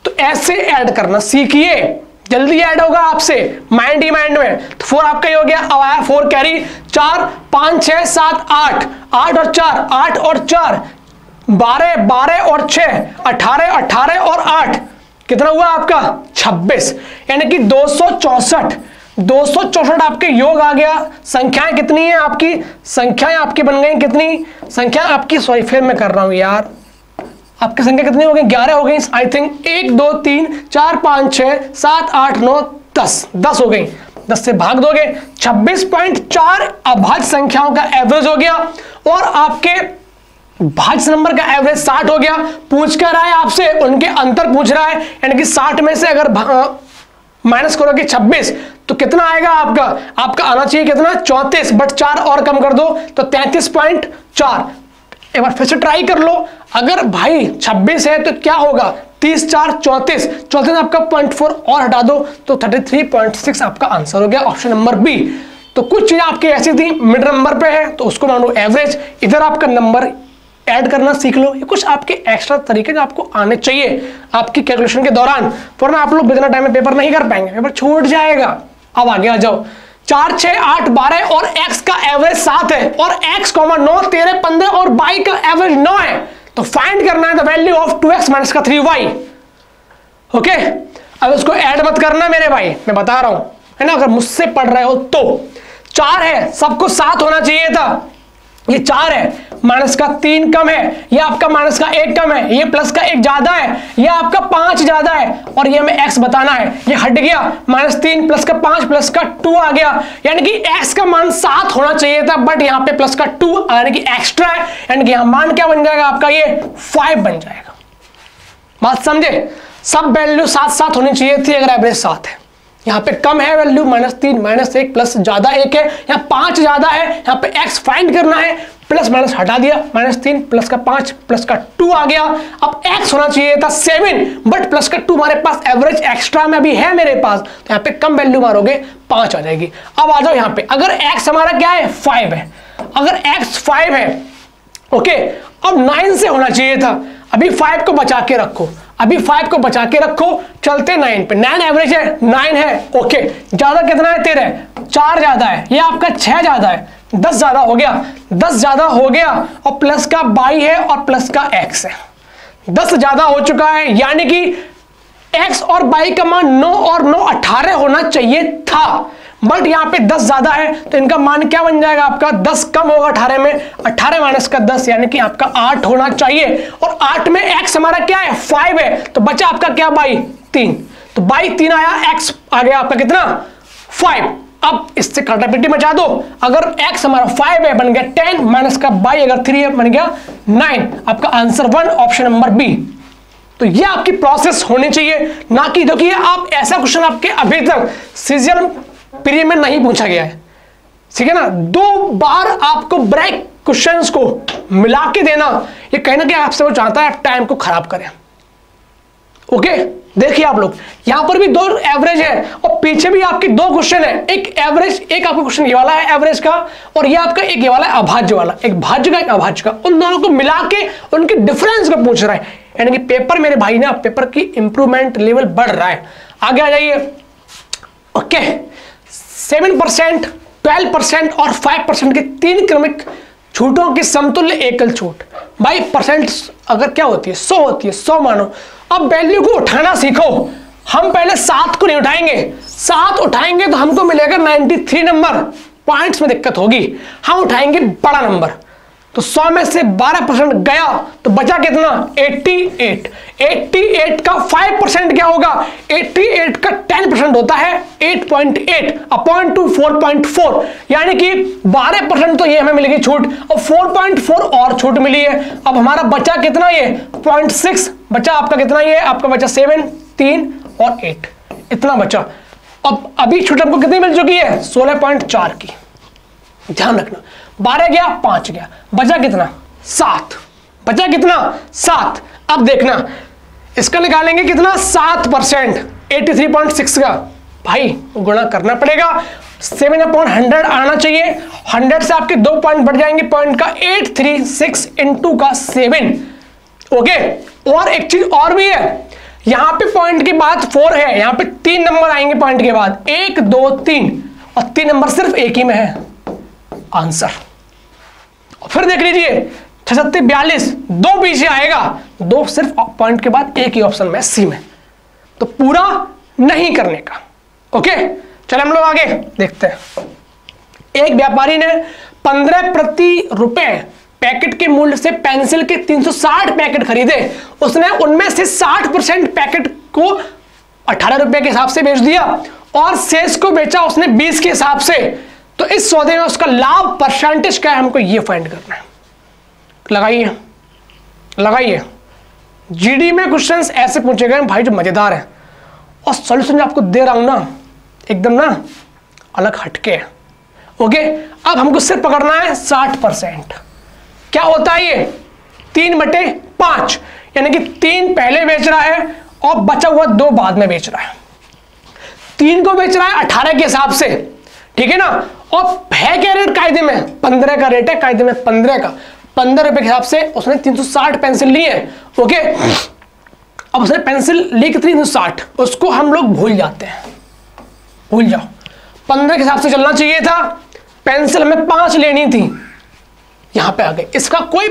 तो ऐसे ऐड करना सीखिए, जल्दी ऐड होगा आपसे माइंड ही माइंड में। तो 4 आपका ही हो गया। अब आया 4 कैरी, 4, 5, 6, 7, 8, 8 और 4, 8 और 4, 12, 12 और 6, 18, 18 और 8, कितना हुआ आपका? 26, यानी कि 264। 264 आपके योग आ गया। संख्याएं कितनी है आपकी? संख्याएं आपकी बन गई कितनी? संख्या आपकी, सॉरी फिर मैं कर रहा हूं यार, आपकी संख्या कितनी हो गई? 11 हो गई आई थिंक। 1, 2, 3, 4, 5, 6, 7, 8, 9, 10, 10 हो गई। 10 से भाग दोगे, 26.4 अभाज्य संख्याओं का एवरेज हो गया। और आपके भाज्य नंबर का एवरेज 60 हो गया। पूछ कर रहा है आपसे, उनके अंतर पूछ रहा है, यानी कि 60 में से अगर माइनस करोगे 26, तो कितना आएगा आपका? आपका आना चाहिए कितना? 34, बट 4 और कम कर दो तो 33.4। एक बार फिर से ट्राई कर लो। अगर भाई 26 है तो क्या होगा? 30, 4, 34, 34 आपका 0.4 और हटा दो तो 33.6 आपका आंसर हो गया, ऑप्शन नंबर बी। तो कुछ चीजें आपकी ऐसी थी मिड नंबर पे है तो उसको मानो एवरेज, इधर आपका नंबर ऐड करना सीख लो। ये कुछ आपके एक्स्ट्रा तरीके जो आपको आने चाहिए आपकी कैलकुलेशन के दौरान, वरना आप लोग बिना टाइम में पेपर नहीं कर पाएंगे, पेपर छूट जाएगा। अब आगे आ जाओ। 4, 6, 8, 12 और x का एवरेज 7 है, और x, 9, 13, 15 और y का एवरेज 9 है। तो फाइंड करना है the value of 2x minus का 3y। ओके, अब इसको ऐड मत करना मेरे भाई, मैं बता रहा हूं, है ना। अगर मुझसे पढ़ रहे हो तो 4 है, सबको 7 होना चाहिए था, ये 4 है, माइनस का 3 कम है, ये आपका माइनस का 1 कम है, ये प्लस का 1 ज्यादा है, ये आपका 5 ज्यादा है, और ये हमें x बताना है। ये हट गया, -3 प्लस का 5 प्लस का 2 आ गया, यानी कि x का मान 7 होना चाहिए था, बट यहाँ पे प्लस का 2 यानी कि एक्स्ट्रा है, यानी कि यहाँ मान क्या बन जाएगा आपका? ये 5 बन जाएगा। बात समझे? सब वैल्यू 7 होनी चाहिए थी अगर एवरेज 7 है। यहाँ पे कम है वैल्यू -3 -1 प्लस ज्यादा 1 है, यहाँ 5 ज्यादा है, यहाँ पे x फाइंड करना है, प्लस माइनस हटा दिया, -3 प्लस का 5 प्लस का 2 आ गया। अब x होना चाहिए था 7 बट प्लस का 2 हमारे पास एवरेज एक्स्ट्रा में अभी है मेरे पास, तो यहाँ पे कम वैल्यू मारोगे 5 आ जाएगी। अब आ जाओ यहाँ पे, अगर x हमारा क्या है 5 है, अगर x 5 है ओके, अब 9 से होना चाहिए था, अभी 5 को बचा के रखो, अभी 5 को बचा के रखो, चलते 9 पे, 9 एवरेज है, 9 है ओके, ज्यादा कितना है 13, 4 ज्यादा है, ये आपका 6 ज्यादा है, 10 ज्यादा हो गया, 10 ज्यादा हो गया और प्लस का 22 है और प्लस का x है, 10 ज्यादा हो चुका है, यानी कि x और 22 का मान 9 और 9 18 होना चाहिए था, बट यहाँ पे 10 ज्यादा है तो इनका मान क्या बन जाएगा आपका, 10 कम होगा 18 में, 18 माइनस का 10 यानी कि आपका 8 होना चाहिए, और 8 में x हमारा क्या है 5 है, तो बचा आपका क्या 22 3, तो 22 3 आया, x आ गया आपका कितना 5। अब इससे कटापिटी मचा दो, अगर x हमारा 5 है बन गया 10 माइनस का 22 अगर 3 है बन गया 9, आपका आंसर 1 ऑप्शन नंबर बी। तो ये आपकी प्रोसेस होनी चाहिए, ना कि देखिए आप ऐसा क्वेश्चन आपके अभी तक सीजन पीरियड में नहीं पूछा गया है, ठीक है ना, 2 बार आपको ब्रेक क्वेश्चंस को मिला के देना, ये कहीं ना कहीं आपसे वो चाहता है आप टाइम को खराब करें। ओके देखिए आप लोग यहां पर भी 2 एवरेज है और पीछे भी आपके 2 क्वेश्चन है, एक एवरेज, एक आपका क्वेश्चन ये वाला है एवरेज का, और ये आपका एक ये वाला है अभाज्य वाला, एक भाज्य का एक अभाज्य का, उन दोनों को मिला के उनके डिफरेंस को पूछ रहा है, यानी कि पेपर मेरे भाई ना, पेपर की इंप्रूवमेंट लेवल बढ़ रहा है। आगे आ जाइए ओके, 7%, 12% और 5% के 3 क्रमिक छूटों की समतुल्य एकल छूट, भाई परसेंट अगर क्या होती है 100 होती है, 100 मानो। अब वैल्यू को उठाना सीखो, हम पहले 7 को नहीं उठाएंगे, 7 उठाएंगे तो हमको मिलेगा 93 नंबर, पॉइंट्स में दिक्कत होगी, हम उठाएंगे बड़ा नंबर, तो 100 में से 12% गया तो बचा कितना 88, 88 का 5% क्या होगा, 88 का 10% होता है 8.8 अपॉन टू 4.4, यानी कि 12% तो ये हमें मिलेगी छूट और 4.4 और छूट मिली है। अब हमारा बचा कितना, ये 0.6 बचा, आपका कितना, ये आपका बचा 7, 3 और 8 इतना बचा। अब अभी छूट हमको कितनी मिल चुकी है 16.4 की, ध्यान रखना, 12 गया 5 गया, बचा कितना 7, बचा कितना 7। अब देखना इसका निकालेंगे कितना 7%, 83.6 का, भाई गुणा करना पड़ेगा, 7/100 आना चाहिए, 100 से आपके 2 पॉइंट बढ़ जाएंगे, पॉइंट का 836 इंटू का 7 ओके। और एक चीज और भी है, यहां पे पॉइंट के बाद 4 है, यहां पे 3 नंबर आएंगे पॉइंट के बाद, 1 2 3 और 3 नंबर सिर्फ एक ही में है आंसर। फिर देख लीजिए 6 7 42, 2 पीछे आएगा, 2 सिर्फ पॉइंट के बाद एक ही ऑप्शन में सी में, तो पूरा नहीं करने का ओके। चलो हम लोग आगे देखते हैं। एक व्यापारी ने 15 प्रति रुपए पैकेट के मूल्य से पेंसिल के 360 पैकेट खरीदे, उसने उनमें से 60% पैकेट को 18 रुपए के हिसाब से बेच दिया और शेष को बेचा उसने 20 के हिसाब से, तो इस सौदे में उसका लाभ परसेंटेज क्या है, हमको ये फाइंड करना है। लगाइए लगाइए, जीडी में क्वेश्चंस ऐसे पूछे गए भाई जो मजेदार है, और सॉल्यूशन जो आपको दे रहा हूं ना एकदम ना अलग हटके है ओके। अब हमको सिर्फ पकड़ना है 60%, क्या होता है ये 3/5, यानी कि 3 पहले बेच रहा है और बचा हुआ 2 बाद में बेच रहा है, 3 को बेच रहा है 18 के हिसाब से, ठीक है ना, और है क्या रेट कायदे में 15 का रेट है, कायदे में 15 का, 15 रुपए के हिसाब से उसने 360 पेंसिल ली है ओके। अब उसने पेंसिल ली कितनी 360, उसको हम लोग भूल जाते हैं, भूल जाओ, 15 के हिसाब से चलना चाहिए था, पेंसिल हमें 5 लेनी थी, यहां पे आ गए, इसका कोई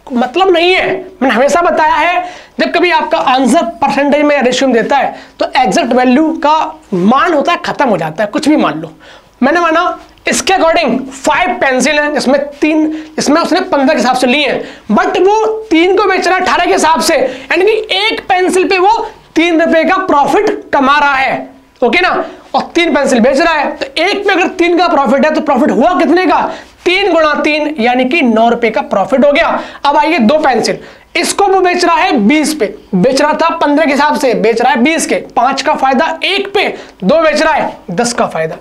मतलब नहीं है। मैंने हमेशा बताया है जब कभी आपका आंसर परसेंटेज में या रेशियो में देता है तो एग्जैक्ट वैल्यू का मान होता है, खत्म हो जाता है, कुछ भी मान लो। मैंने माना इसके अकॉर्डिंग 5 पेंसिल है जिसमें उसने 15 के हिसाब से ली है, बट वो 3 को बेच रहा है 18 के हिसाब से, यानी कि एक पेंसिल पे वो 3 रुपए का प्रॉफिट कमा रहा है ओके ना, और 3 पेंसिल बेच रहा है, तो एक पे अगर 3 का प्रॉफिट है तो प्रॉफिट हुआ कितने का 3 × 3 यानी कि 9 रुपए का प्रॉफिट हो गया। अब आइए 2 पेंसिल, इसको वो बेच रहा है 20 पे, बेच रहा था 15 के हिसाब से, बेच रहा है 20 के, 5 का फायदा 1 पे, 2 बेच रहा है 10 का फायदा,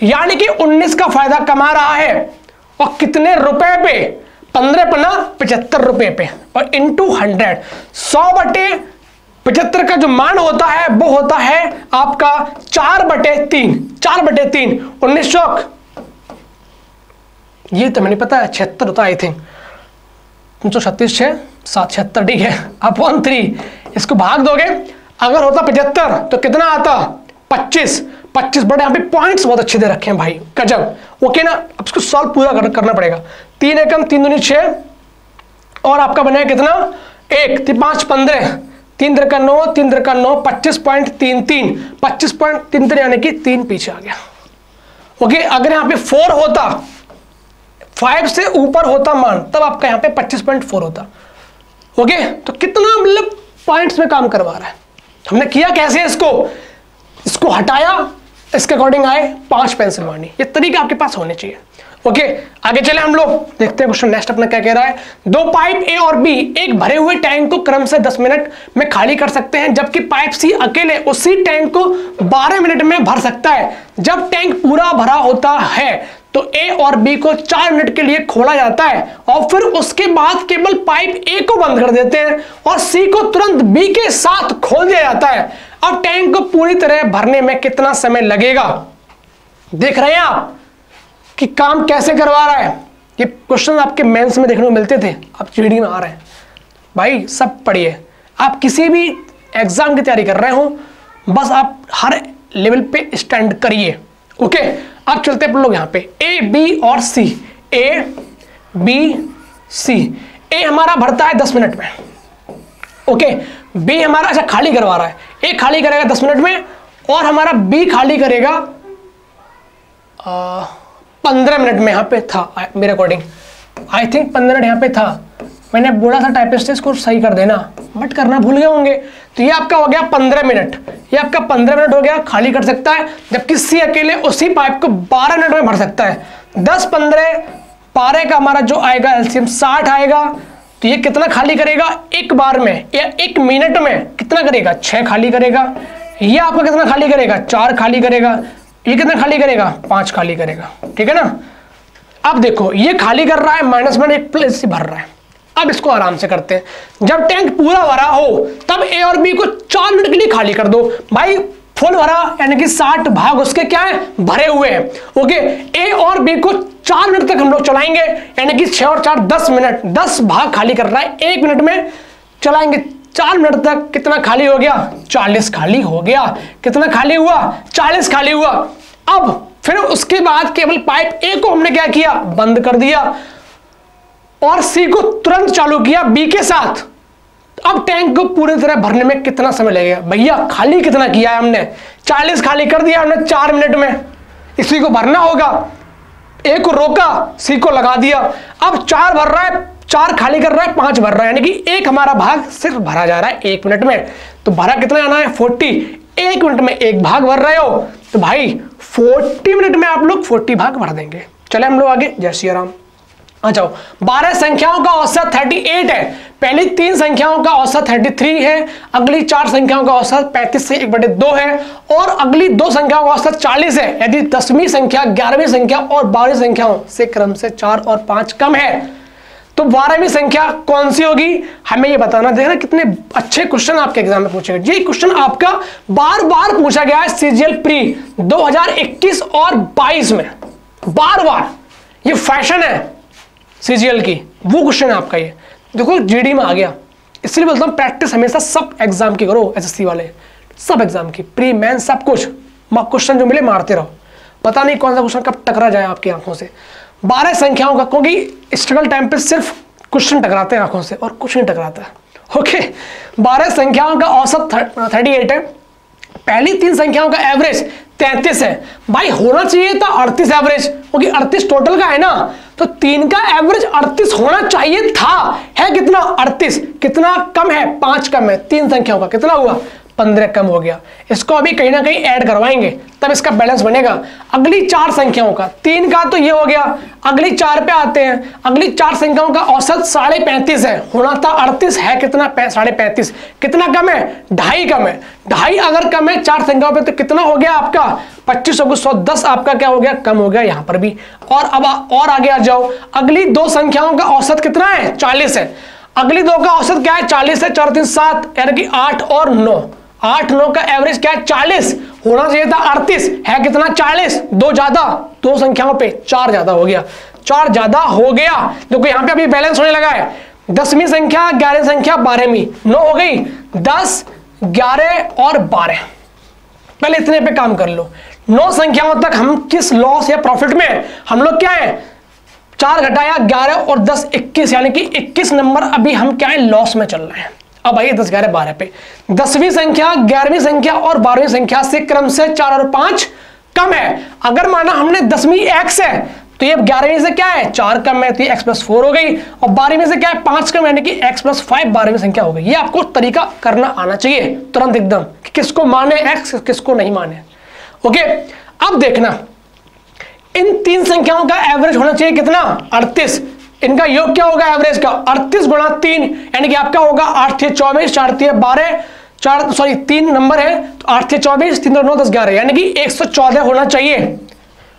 यानी कि 19 का फायदा कमा रहा है। और कितने रुपए पे? 15 पना 75 रुपए पे, और इंटू 100, 100/75 का जो मान होता है वो होता है आपका 4/3, 4/3, 19 चौक, ये तो मैंने पता है 76 होता है आई थिंक, 336 6 7 76, ठीक है, अपॉन 3, इसको भाग दोगे, अगर होता 75 तो कितना आता? 25, 25 बड़े, यहाँ पे पॉइंट्स बहुत अच्छे दे रखे हैं भाई, गजब। ओके ना, अब इसको सॉल्व पूरा करना पड़ेगा। 3 एकम 3 दूनी 6, और आपका बनेगा कितना? 1 3 5 15, 3 3 का 9, 3 3 का 9, 25.33, 25.33 यानी कि 3 पीछे आ गया। ओके, अगर यहाँ पे 4 होता, 5 से ऊपर होता मान, तब आपका यहाँ पे 25.4 होता। ओके, तो कितना मतलब पॉइंट्स में काम करवा रहा है। हमने किया कैसे? इसको हटाया, इसके अकॉर्डिंग आए 5 पेंसिल मारनी, ये तरीका आपके पास होने चाहिए। ओके, आगे चले हम लोग, देखते हैं क्वेश्चन नेक्स्ट अपना क्या कह रहा है। 2 पाइप ए और बी एक भरे हुए टैंक को क्रम से 10 मिनट में खाली कर सकते हैं, जबकि पाइप सी अकेले उसी टैंक को 12 मिनट में भर सकता है। जब टैंक पूरा भरा होता है तो ए और बी को 4 मिनट के लिए खोला जाता है, और फिर उसके बाद केवल पाइप ए को बंद कर देते हैं और सी को तुरंत बी के साथ खोल दिया जाता है। अब टैंक को पूरी तरह भरने में कितना समय लगेगा? देख रहे हैं आप कि काम कैसे करवा रहा है। ये क्वेश्चन आपके मेंस में देखने को मिलते थे, अब जीडी में आ रहे हैं। भाई सब पढ़िए, आप किसी भी एग्जाम की तैयारी कर रहे हो, बस आप हर लेवल पे स्टैंड करिए। ओके, अब चलते हैं अपन लोग यहाँ पे ए बी और सी, ए बी सी। ए हमारा भरता है 10 मिनट में, ओके, बी हमारा अच्छा खाली करवा रहा है, ए खाली करेगा 10 मिनट में, और हमारा बी खाली करेगा 15 मिनट में। यहाँ पे था मेरे अकॉर्डिंग, आई थिंक 15 मिनट यहाँ पे था, मैंने बोला था टाइपिस्ट इसको सही कर देना, बट करना भूल गए होंगे। तो ये आपका हो गया 15 मिनट, ये आपका 15 मिनट हो गया, खाली कर सकता है, जबकि सी अकेले उसी पाइप को 12 मिनट में भर सकता है। 10 15 12 का हमारा जो आएगा एलसीएम 60 आएगा। तो ये कितना खाली करेगा एक बार में या 1 मिनट में? कितना करेगा? 6 खाली करेगा। ये आपका कितना खाली करेगा? 4 खाली करेगा। ये कितना खाली करेगा? 5 खाली करेगा, ठीक है ना। अब देखो ये खाली कर रहा है, माइनस में 1 प्लस से भर रहा है। अब इसको आराम से करते हैं। जब टैंक पूरा भरा हो तब ए और बी को 4 मिनट के लिए खाली कर दो। भाई फुल भरा यानी कि 60 भाग उसके क्या है? भरे हुए हैं। ओके, ए और बी को 4 मिनट तक हम लोग चलाएंगे, यानी कि 6 और 4 10 मिनट, 10 भाग खाली कर रहा है, 1 मिनट में चलाएंगे 4 मिनट तक। कितना खाली हो गया? 40 खाली हो गया। कितना खाली हुआ? 40 खाली हुआ। अब फिर उसके बाद केवल पाइप ए को हमने क्या किया? बंद कर दिया, और सी को तुरंत चालू किया बी के साथ। अब टैंक को पूरी तरह भरने में कितना समय लगेगा? भैया खाली कितना किया है हमने? 40 खाली कर दिया हमने 4 मिनट में। इसी को भरना होगा, ए को रोका, सी को लगा दिया। अब 4 भर रहा है, 4 खाली कर रहा है, 5 भर रहा है, यानी कि 1 हमारा भाग सिर्फ भरा जा रहा है 1 मिनट में। तो भरा कितना आना है? 40। 1 मिनट में 1 भाग भर रहे हो, तो भाई 40 मिनट में आप लोग 40 भाग भर देंगे। चले हम लोग आगे, जय श्री राम। आ जाओ। 12 संख्याओं का औसत 38 है। पहली 3 संख्याओं का औसत 33 है, अगली 4 संख्याओं का औसत 35 से 1/2 है, और अगली 2 संख्याओं का औसत 40 है। यदि 10वीं संख्या 11वीं संख्या और 12वीं संख्याओं से क्रम से 4 और 5 कम है, तो 12वीं संख्या कौन सी होगी? हमें ये बताना। देखना कितने अच्छे क्वेश्चन आपके एग्जाम में पूछे गए। ये क्वेश्चन आपका बार बार पूछा गया है सीजीएल प्री 2021 और 22 में, बार बार। ये फैशन है सीजीएल की, वो क्वेश्चन है आपका। ये देखो जीडी में आ गया, इसलिए बोलता हूं प्रैक्टिस हमेशा सब एग्जाम की करो, एसएससी वाले सब एग्जाम की, प्री मेन सब कुछ। क्वेश्चन जो मिले मारते रहो, पता नहीं कौन सा क्वेश्चन कब टकरा जाए आपकी आंखों से। 12 संख्याओं का, क्योंकि स्ट्रगल टाइम पे सिर्फ क्वेश्चन टकराते हैं आंखों से और कुछ नहीं टकराता है। ओके, 12 संख्याओं का औसत 38 है। पहली 3 संख्याओं का एवरेज 33 है। भाई होना चाहिए था 38 एवरेज, क्योंकि 38 टोटल का है ना, तो 3 का एवरेज 38 होना चाहिए था। है कितना? 38। कितना कम है? 5 कम है। 3 संख्याओं का कितना हुआ? 15 कम हो गया। इसको अभी कहीं ना कहीं ऐड करवाएंगे तब इसका बैलेंस बनेगा। अगली 4 संख्याओं का, 3 का तो ये हो गया, अगली 4 पे आते हैं। अगली 4 संख्याओं का औसत 35.5 है, होना था 38, है कितना 35.5। कितना कम है? 2.5 कम है। 2.5 अगर कम है 4 संख्याओं पे तो कितना हो गया आपका 25 को 110 आपका क्या हो गया, कम हो गया यहां पर भी। और अब और आगे आ जाओ, अगली 2 संख्याओं का औसत कितना है? 40 है। अगली 2 का औसत क्या है? 40 है, 4 3 7 यानी कि 8 और 9, 8 9 का एवरेज क्या है? 40, होना चाहिए था 38, है कितना 40, 2 ज्यादा, 2 संख्याओं पे 4 ज्यादा हो गया, 4 ज्यादा हो गया। देखो यहां पे अभी बैलेंस होने लगा है, 10वीं संख्या 11वीं संख्या 12वीं, 9 हो गई, 10 11 और 12। पहले इतने पे काम कर लो। 9 संख्याओं तक हम किस लॉस या प्रॉफिट में, हम लोग क्या है 4 घटाया 11 और 10 21, यानी कि 21 नंबर अभी हम क्या है लॉस में चल रहे हैं। अब आइए 10 11 12 पे, 10वीं संख्या 11वीं संख्या और 12वीं संख्या से क्रम से 4 और 5 कम है। अगर माना हमने 10वीं x है तो ये 11वीं से क्या है 4 कम है, तो ये x + 4 हो गई, और 12वीं से क्या है 5 कम, यानी कि x + 5 12वीं संख्या हो गई। ये आपको तरीका करना आना चाहिए तुरंत एकदम कि किसको माने x किसको नहीं माने। ओके, अब देखना इन 3 संख्याओं का एवरेज होना चाहिए कितना 38, इनका योग क्या होगा एवरेज का 38 गुणा 3, यानी कि आपका होगा 8 × 24 4 × 12 3 नंबर है तो 8 × 24 3 × 9 10 11, यानी कि 114 होना चाहिए।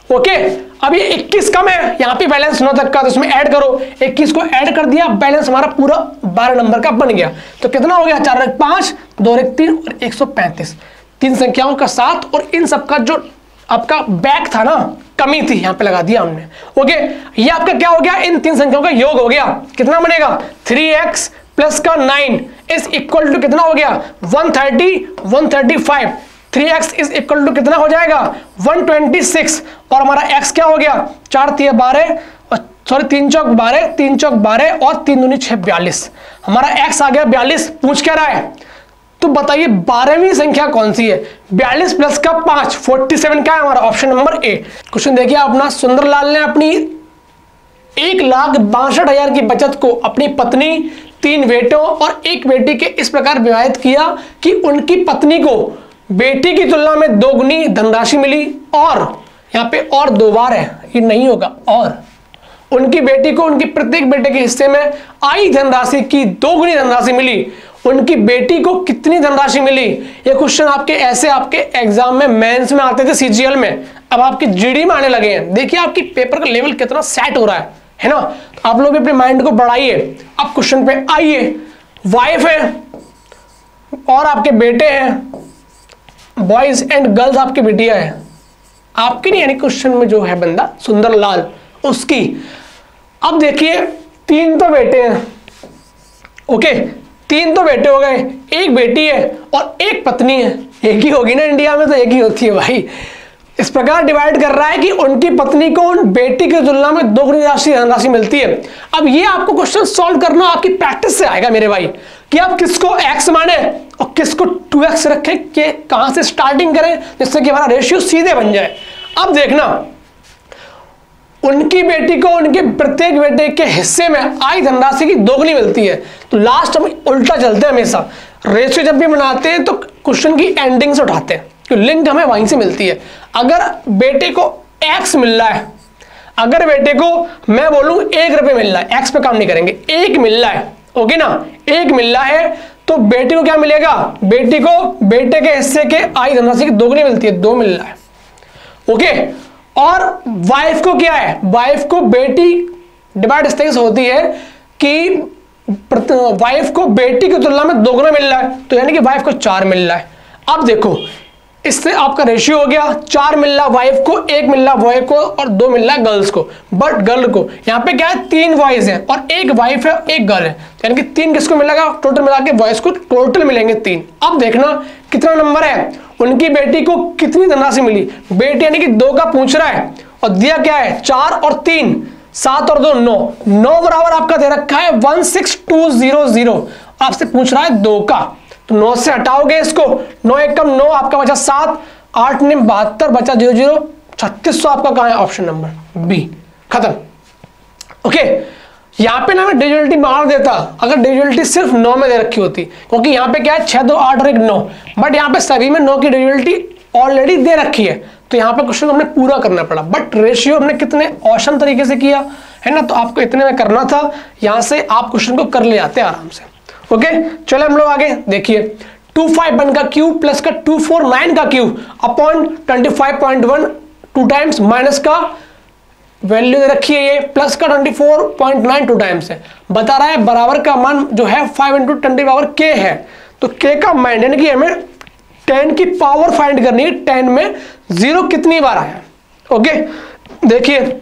ओके, अब ये 21 कम है, यहाँ पे बैलेंस 9 तक का, तो इसमें ऐड करो, 21 को ऐड कर दिया, बैलेंस हमारा पूरा 12 नंबर का बन गया। तो कितना हो गया 4 × 5 2 × 3 और 135, 3 संख्याओं का साथ, और इन सबका जो आपका बैक था ना कमी थी यहाँ पे लगा दिया हमने। ओके, ये आपका क्या हो गया इन 3 संख्याओं का योग हो गया, कितना बनेगा 3x प्लस का 9 इज इक्वल टू कितना हो गया 130 135, 3x इज इक्वल टू कितना हो जाएगा 126, और हमारा x क्या हो गया 4 × 3 12 और 3 चौक 12 3 चौक 12 और 3 दूनी 6 42, हमारा x आ गया 42। पूछ क्या रहा है तो बताइए 12वीं संख्या कौन सी है, 42 प्लस का 5 47 क्या है हमारा ऑप्शन नंबर ए। क्वेश्चन देखिए अपना, सुंदरलाल ने अपनी 1,62,000 की बचत को अपनी पत्नी 3 बेटों और 1 बेटी के इस प्रकार विभाजित किया कि उनकी पत्नी को बेटी की तुलना में 2 गुनी धनराशि मिली, और यहाँ पे और 2 बार है, ये नहीं होगा, और उनकी बेटी को उनकी प्रत्येक बेटे के हिस्से में आई धनराशि की 2 गुनी धनराशि मिली, उनकी बेटी को कितनी धनराशि मिली। ये क्वेश्चन आपके ऐसे आपके एग्जाम में मेंस में आते थे सीजीएल में, अब आपके जीडी में आने लगे हैं। देखिए आपकी पेपर का लेवल कितना सेट हो रहा है ना, तो आप लोग अपने माइंड को बढ़ाइए। अब क्वेश्चन पे आइए, वाइफ है और आपके बेटे हैं, बॉयज एंड गर्ल्स आपकी बेटियां है, आपकी नहीं, यानी क्वेश्चन में जो है बंदा सुंदरलाल उसकी। अब देखिए 3 तो बेटे हैं, ओके 3 तो बेटे हो गए, 1 बेटी है और 1 पत्नी है, एक ही होगी ना इंडिया में, तो एक ही होती है भाई। इस प्रकार डिवाइड कर रहा है कि उनकी पत्नी को उन बेटी की तुलना में 2 गुनी धनराशि मिलती है। अब ये आपको क्वेश्चन सॉल्व करना आपकी प्रैक्टिस से आएगा मेरे भाई, कि आप किसको x माने और किसको 2x रखें, कि कहां से स्टार्टिंग करें जिससे कि हमारा रेशियो सीधे बन जाए। अब देखना उनकी बेटी को उनके प्रत्येक बेटे के हिस्से में आई धनराशि की 2 गुनी मिलती है, तो लास्ट हम उल्टा चलते हैं हमेशा, रेशियो जब भी बनाते हैं तो क्वेश्चन की एंडिंग से उठाते हैं, क्योंकि लिंक हमें वहीं से मिलती है। अगर बेटे को x मिल रहा है, अगर बेटे को मैं बोलूं 1 रुपये मिल रहा है, x पे काम नहीं करेंगे, 1 मिल रहा है, ओके ना, 1 मिल रहा है, तो बेटी को क्या मिलेगा, बेटी को बेटे के हिस्से के आई धनराशि की 2 गुनी मिलती है, 2 मिल रहा है, ओके। और वाइफ को क्या है, वाइफ को बेटी डिवाइड इस तरीके से होती है कि वाइफ को बेटी की तुलना में 2 गुना मिल रहा है, तो यानी कि वाइफ को 4 मिल रहा है। अब देखो इससे आपका रेशियो हो गया, 4 मिल रहा वाइफ को, 1 मिल रहा बॉय को और 2 मिल रहा गर्ल्स को। बट गर्ल को यहाँ पे क्या है 3 बॉयज हैं और 1 वाइफ है 1 गर्ल है, यानी कि 3 किसको मिलेगा, टोटल मिला के बॉयज को टोटल मिलेंगे 3। अब देखना कितना नंबर है, उनकी बेटी को कितनी धनराशि मिली, बेटी यानी कि 2 का पूछ रहा है और दिया क्या है 4 और 3, 7 और 2 9, 9 बराबर आपका दे रखा है 16200, आपसे पूछ रहा है 2 का, तो 9 से हटाओगे इसको, 9 1 कम 9, आपका बचा 7, 8 9 72, बचा 0 0 3600, आपका कहां है ऑप्शन नंबर बी, खत्म। ओके, यहाँ पे ना मैं डिविजिबिलिटी मार देता अगर डिविजिबिलिटी सिर्फ 9 में दे रखी होती, क्योंकि यहाँ पे क्या है 6 2 8 और 1 9, बट यहाँ पे सभी में 9 की डिविजिबिलिटी ऑलरेडी दे रखी है, तो यहाँ पे क्वेश्चन हमने पूरा करना पड़ा। बट रेशियो हमने कितने औसम तरीके से किया है ना, तो आपको इतने में करना था, यहाँ से आप क्वेश्चन को कर ले जाते आराम से। ओके चलो हम लोग आगे देखिए, 251 का क्यूब प्लस का 249 का क्यूब अपॉन 25.1 2 टाइम्स माइनस का वैल्यू दे रखी है ये प्लस का 24.9 2 टाइम्स है, बता रहा है बराबर का मान जो है 5 इंटू 10 पावर k है। तो k का मान यानी कि हमें 10 की पावर फाइंड करनी है, 10 में 0 कितनी बार आया। ओके देखिए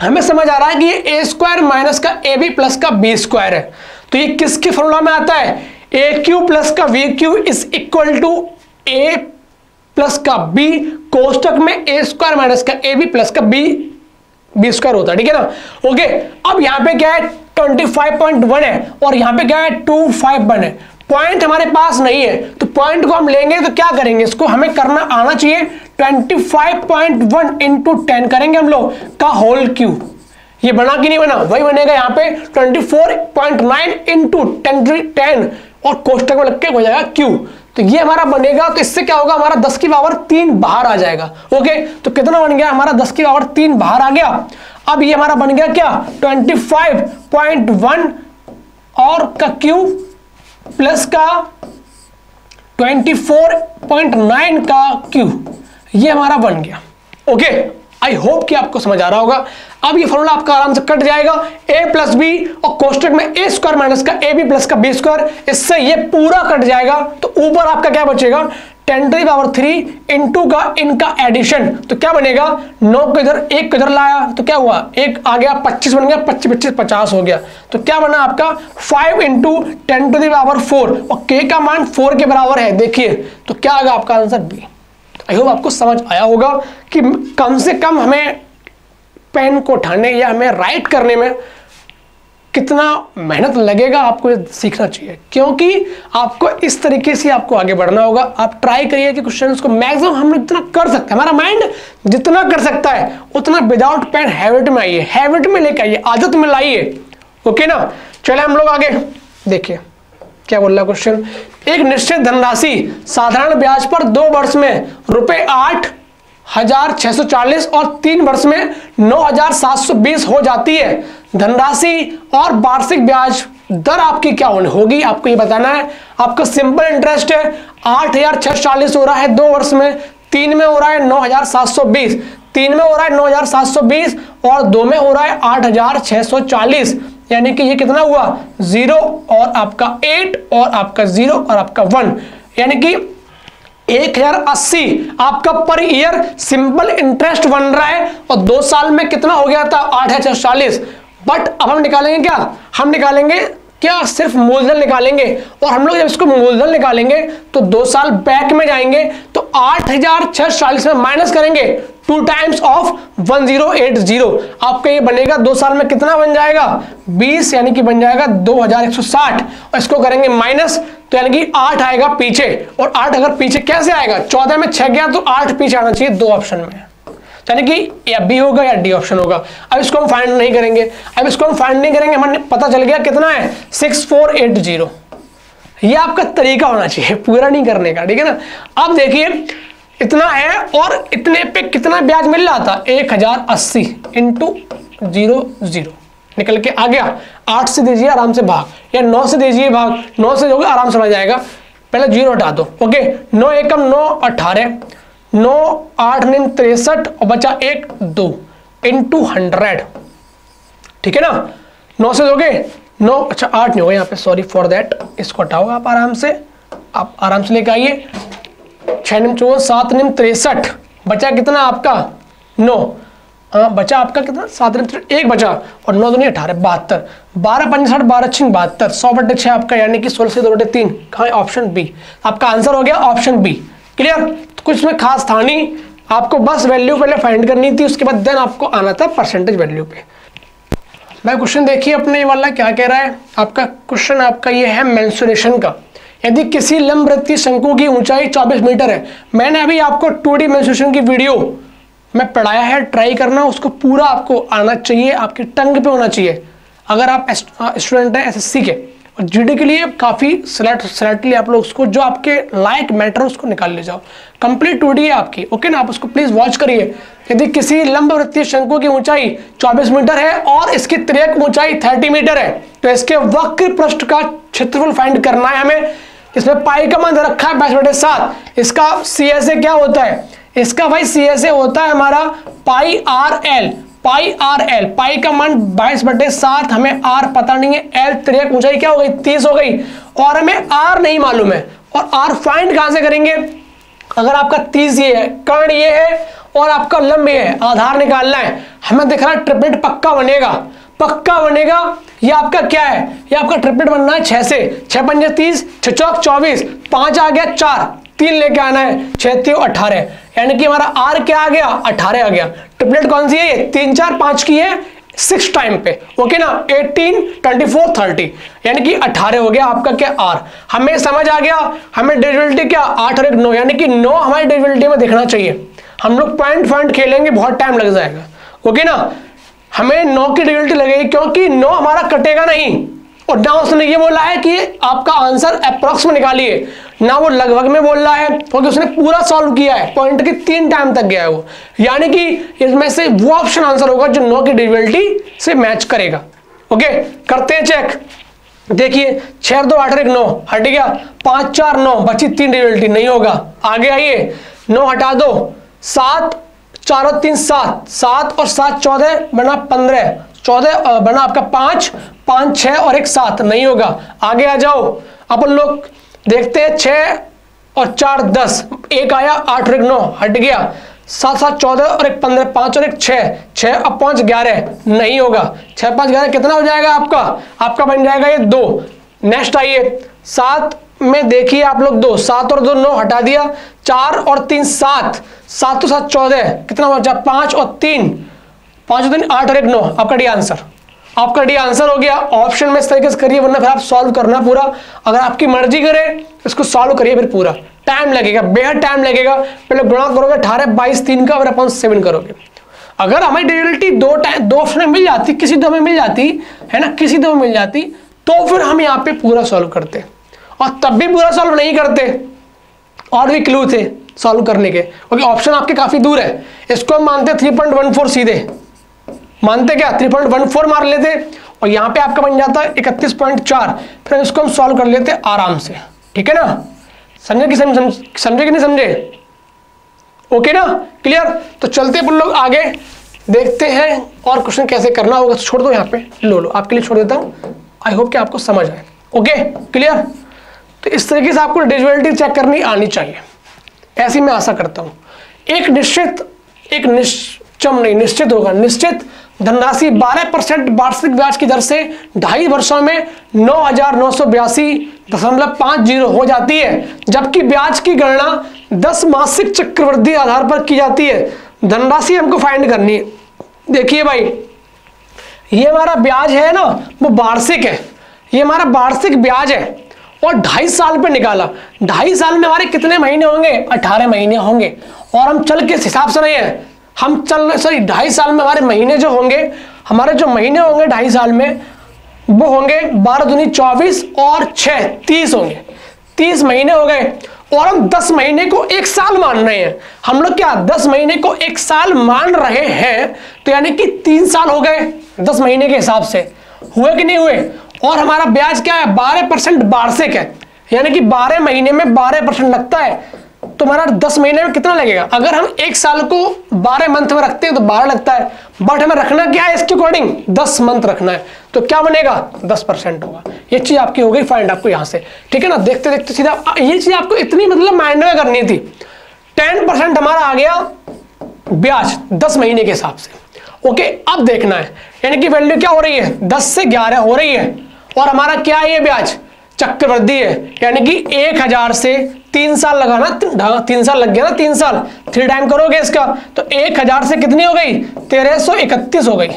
हमें समझ आ रहा है कि ये a स्क्वायर माइनस का ab प्लस का b स्क्वायर है, तो ये किसके फॉर्मूला में आता है, ए क्यू प्लस का b cube is equal to a plus का बी कोष्टक में ए स्क्वायर माइनस का ए बी प्लस का बी स्क्वायर होता है, ठीक है ना। ओके अब यहां पे क्या है 25.1 है और यहां पे क्या है 251 है, पॉइंट हमारे पास नहीं है, तो पॉइंट को हम लेंगे तो क्या करेंगे, इसको हमें करना आना चाहिए 25.1 इंटू 10 करेंगे हम लोग का होल क्यूब, ये बना कि नहीं बना, वही बनेगा यहाँ पे 24.9 इंटू 10 और कोष्टक में लग के हो जाएगा क्यू, तो ये हमारा बनेगा। तो इससे क्या होगा, हमारा 10 की पावर 3 बाहर आ जाएगा। ओके तो कितना बन गया हमारा 10 की पावर 3 बाहर आ गया। अब ये हमारा बन गया क्या 25.1 और का क्यूब प्लस का 24.9 का क्यूब, ये हमारा बन गया। ओके आई होप कि आपको समझ आ रहा होगा। अब ये फॉर्मूला आपका आराम से कट जाएगा, a प्लस बी और कोष्टक में a स्क्वायर माइनस का ए बी प्लस का बी स्क्वायर, इससे ये पूरा कट जाएगा। तो ऊपर आपका क्या बचेगा 10 टू द पावर 3 इंटू का इनका एडिशन, तो क्या बनेगा 9 को इधर 1 को इधर लाया तो क्या हुआ 1 आ गया 25 बन गया, 25 25 50 हो गया, तो क्या बना आपका 5 इंटू 10 टू द पावर 4 और k का मान 4 के बराबर है। देखिए तो क्या आएगा आपका आंसर बी। आई होप आपको समझ आया होगा कि कम से कम हमें पेन को उठाने या हमें राइट करने में कितना मेहनत लगेगा, आपको ये सीखना चाहिए, क्योंकि आपको इस तरीके से आपको आगे बढ़ना होगा। आप ट्राई करिए कि क्वेश्चंस को मैक्सिमम हम लोग जितना कर सकते हैं, हमारा माइंड जितना कर सकता है उतना विदाउट पेन हैबिट में आइए, हैबिट में लेकर आइए, आदत में लाइए। ओके ना चले हम लोग आगे देखिए क्या बोल रहा है क्वेश्चन। एक निश्चित धनराशि साधारण ब्याज पर 2 वर्ष में ₹8,640 और 3 वर्ष में 9,720 हो जाती है। धनराशि और वार्षिक ब्याज दर आपकी क्या होगी, आपको ये बताना है। आपका सिंपल इंटरेस्ट है 8,640 हो रहा है 2 वर्ष में, 3 में हो रहा है 9,720, 3 में हो रहा है 9,720 और 2 में हो रहा है 8,640, यानी कि ये कितना हुआ 0 और आपका 8 और आपका 0 और आपका 1, यानी कि 1080 आपका पर ईयर सिंपल इंटरेस्ट बन रहा है और 2 साल में कितना हो गया था 8,640। बट अब हम निकालेंगे क्या, हम निकालेंगे क्या सिर्फ मूलधन निकालेंगे, और हम लोग जब इसको मूलधन निकालेंगे तो 2 साल बैक में जाएंगे तो 8,640 में माइनस करेंगे 2 टाइम्स ऑफ 1080, आपका ये बनेगा 2 साल में कितना बन जाएगा 20, यानी कि बन जाएगा 2160, और इसको करेंगे माइनस तो यानी कि 8 आएगा पीछे, और 8 अगर पीछे कैसे आएगा 14 में 6 गया तो 8 पीछे आना चाहिए 2 ऑप्शन में, यानी कि या बी होगा या डी ऑप्शन होगा। अब इसको हम फाइंड नहीं करेंगे, अब इसको हम फाइंड नहीं करेंगे, हमें पता चल गया कितना है 6480। ये आपका तरीका होना चाहिए पूरा नहीं करने का, ठीक है ना। अब देखिए इतना है और इतने पे कितना ब्याज मिल रहा था 1080 इंटू 00 निकल के आ गया। 8 से दीजिए आराम से भाग, या 9 से दीजिए भाग, 9 से दोगे आराम से आ जाएगा, पहले 0 हटा दो। ओके 9 एकम 9 18, 9 8 9 63 और बचा 1 2 इंटू 100, ठीक है ना। 9 से दोगे 9, अच्छा 8 नहीं होगा यहाँ पे, सॉरी फॉर दैट, इसको हटाओ आप आराम से लेके आइए। 6 9 54 7 9 63 बचा कितना आपका 9, बचा आपका कितना 7 9 1 बचा और 9 2 18 72, 12 5 60 12 6 72, 100/6 आपका, यानी कि 16 से 2/3 कहाँ ऑप्शन बी आपका आंसर हो गया, ऑप्शन बी। क्लियर, तो कुछ में खास था नहीं, आपको बस वैल्यू पहले फाइंड करनी थी, उसके बाद देन आपको आना था परसेंटेज वैल्यू पे। मैं क्वेश्चन देखिए अपने वाला क्या कह रहा है। आपका क्वेश्चन आपका ये है मेंसुरेशन का। यदि किसी लंबवृत्तीय शंकु की ऊंचाई 24 मीटर है, मैंने अभी आपको 2D मेंसुरेशन की वीडियो में पढ़ाया है, ट्राई करना, उसको पूरा आपको आना चाहिए, आपकी टंग पे होना चाहिए। अगर आप स्टूडेंट हैं एसएससी के और जीडी के लिए काफ़ी सेलेक्टली आप लोग उसको जो आपके लायक मैटर उसको निकाल ले जाओ। कंप्लीट 2D है आपकी, ओके ना, आप उसको प्लीज़ वॉच करिए। यदि किसी लंबवृत्तीय शंकु की ऊंचाई 24 मीटर है और इसकी तिर्यक ऊंचाई 30 मीटर है तो इसके वक्र पृष्ठ का क्षेत्रफल फाइंड करना है हमें। इसमें पाई का मान दे रखा है 22/7। इसका CSA क्या होता है? इसका भाई CSA होता है हमारा पाई RL। पाई का मान 22/7, हमें R पता नहीं है, L तिर्यक ऊंचाई क्या हो गई 30 हो गई और हमें R नहीं मालूम है। और R फाइंड कहां से करेंगे? अगर आपका 30 ये है, कर्ण ये है और आपका लंब ये है, आधार निकालना है। हमें दिख रहा है ट्रिपलेट पक्का बनेगा। ये आपका क्या है? ये आपका ट्रिपलेट बनना है 6 से। 6 पंजे 30, 6 चौक 24, 5 आ गया 4, 3 लेके आना है, 6 3 18, यानी कि हमारा R क्या आ गया? 18 आ गया। ट्रिपलेट कौन सी है? ये 3 4 5 की है 6 टाइम पे, ओके ना, 18 24 30, यानी कि 18 हो गया आपका क्या R। हमें समझ आ गया। हमें डिविजिबिलिटी क्या 8 और 1 9, यानी कि 9 हमारी डिविजिबिलिटी में दिखना चाहिए। हम लोग पॉइंट खेलेंगे, बहुत टाइम लग जाएगा, ओके ना। हमें 9 की डिविजिबिलिटी लगेगी क्योंकि 9 हमारा कटेगा नहीं और ना उसने ये बोला है कि आपका आंसर अप्रॉक्स में निकालिए, ना वो लगभग में बोल रहा है क्योंकि उसने पूरा सॉल्व किया है, पॉइंट के 3 टाइम तक गया है वो, यानी कि इसमें से वो ऑप्शन आंसर होगा जो 9 की डिविजिबिलिटी से मैच करेगा। ओके, करते हैं चेक। देखिए 6 2 8 1 9 हट गया, 5 4 9 बची 3 डिविजिबिलिटी, नहीं होगा। आगे आइए, 9 हटा दो, 7 4 और 3 7, 7 और 7 14 बना 15, 14 बना आपका 5 5 6 और 1 7, नहीं होगा। आगे आ जाओ, अपन लोग देखते हैं 6 और 4 10, 1 आया, 8 और 1 9 हट गया, 7 7 14 और 1 15, 5 और 1 6, 6 अब 5 11, नहीं होगा। 6 5 11 कितना हो जाएगा आपका? आपका बन जाएगा ये 2। नेक्स्ट आइए, 7 में देखिए आप लोग 2, 7 और 2 9 हटा दिया, 4 और 3 7, 7 तो 7 14, कितना बचा? 5 और 3, 5 और 3 8 और 1 9, आपका डी आंसर। आपका डी आंसर हो गया। ऑप्शन में इस तरीके से करिए, वरना फिर आप सॉल्व करना पूरा, अगर आपकी मर्जी करे इसको सॉल्व करिए, फिर पूरा टाइम लगेगा, बेहद टाइम लगेगा। पहले गुणा करोगे 18 22 3 का, और अपन 7 करोगे। अगर हमारी डिविजिबिलिटी दो ऑप्शन में मिल जाती, किसी दो में मिल जाती है ना, किसी दो में मिल जाती, तो फिर हम यहाँ पे पूरा सॉल्व करते, और तब भी पूरा सॉल्व नहीं करते, और भी क्लू थे सॉल्व करने के, क्योंकि ऑप्शन आपके काफी दूर है। इसको हम मानते 3.14 सीधे मानते, क्या 3.14 मार लेते, और यहाँ पे आपका बन जाता है 31.4, फिर इसको हम सॉल्व कर लेते आराम से, ठीक है ना। समझे कि समझे कि नहीं समझे? ओके ना, क्लियर। तो चलते अपन लोग आगे देखते हैं और क्वेश्चन कैसे करना होगा। तो छोड़ दो, यहाँ पे लो आपके लिए छोड़ देता हूँ। आई होप कि आपको समझ आए। Okay, clear. तो इस तरीके से आपको डिविजिबिलिटी चेक करनी आनी चाहिए, ऐसी मैं आशा करता हूँ। एक निश्चित होगा, निश्चित धनराशि 12% वार्षिक ब्याज की दर से 2.5 वर्षों में 9,982.50 हो जाती है, जबकि ब्याज की गणना 10 मासिक चक्रवृद्धि आधार पर की जाती है। धनराशि हमको फाइंड करनी है। देखिए भाई, ये हमारा ब्याज है ना, वो वार्षिक है, ये हमारा वार्षिक ब्याज है, और 2.5 साल पे निकाला। 2.5 साल में हमारे कितने महीने होंगे? 18 महीने होंगे। और हम चल किस हिसाब से नहीं है, हम चल 2.5 साल में हमारे महीने जो होंगे, हमारे जो महीने होंगे 2.5 साल में, वो होंगे 12 दूनी 24 और 6 30 होंगे। 30 महीने हो गए, और हम 10 महीने को 1 साल मान रहे हैं। हम लोग क्या 10 महीने को 1 साल मान रहे हैं, तो यानी कि 3 साल हो गए 10 महीने के हिसाब से, हुए कि नहीं हुए। और हमारा ब्याज क्या है? 12% वार्षिक है, यानी कि 12 महीने में 12% लगता है। तो हमारा 10 महीने में कितना लगेगा? अगर हम 1 साल को 12 मंथ में रखते हैं तो 12 लगता है, बट हमें रखना क्या है इसके अकॉर्डिंग? 10 मंथ रखना है, तो क्या बनेगा? 10% होगा। ये चीज आपकी हो गई फाइंड, आपको यहां से, ठीक है ना। देखते देखते सीधा ये चीज आपको इतनी मतलब माइंड में करनी थी। 10% हमारा आ गया ब्याज 10 महीने के हिसाब से। ओके, अब देखना है, यानी कि वैल्यू क्या हो रही है? 10 से 11 हो रही है, और हमारा क्या है? ये ब्याज चक्रवृद्धि है, यानी कि 1000 से 3 साल लगाना, 3 साल लग गया ना, 3 साल 3 टाइम करोगे इसका, तो 1000 से कितनी हो गई? 1331 हो गई,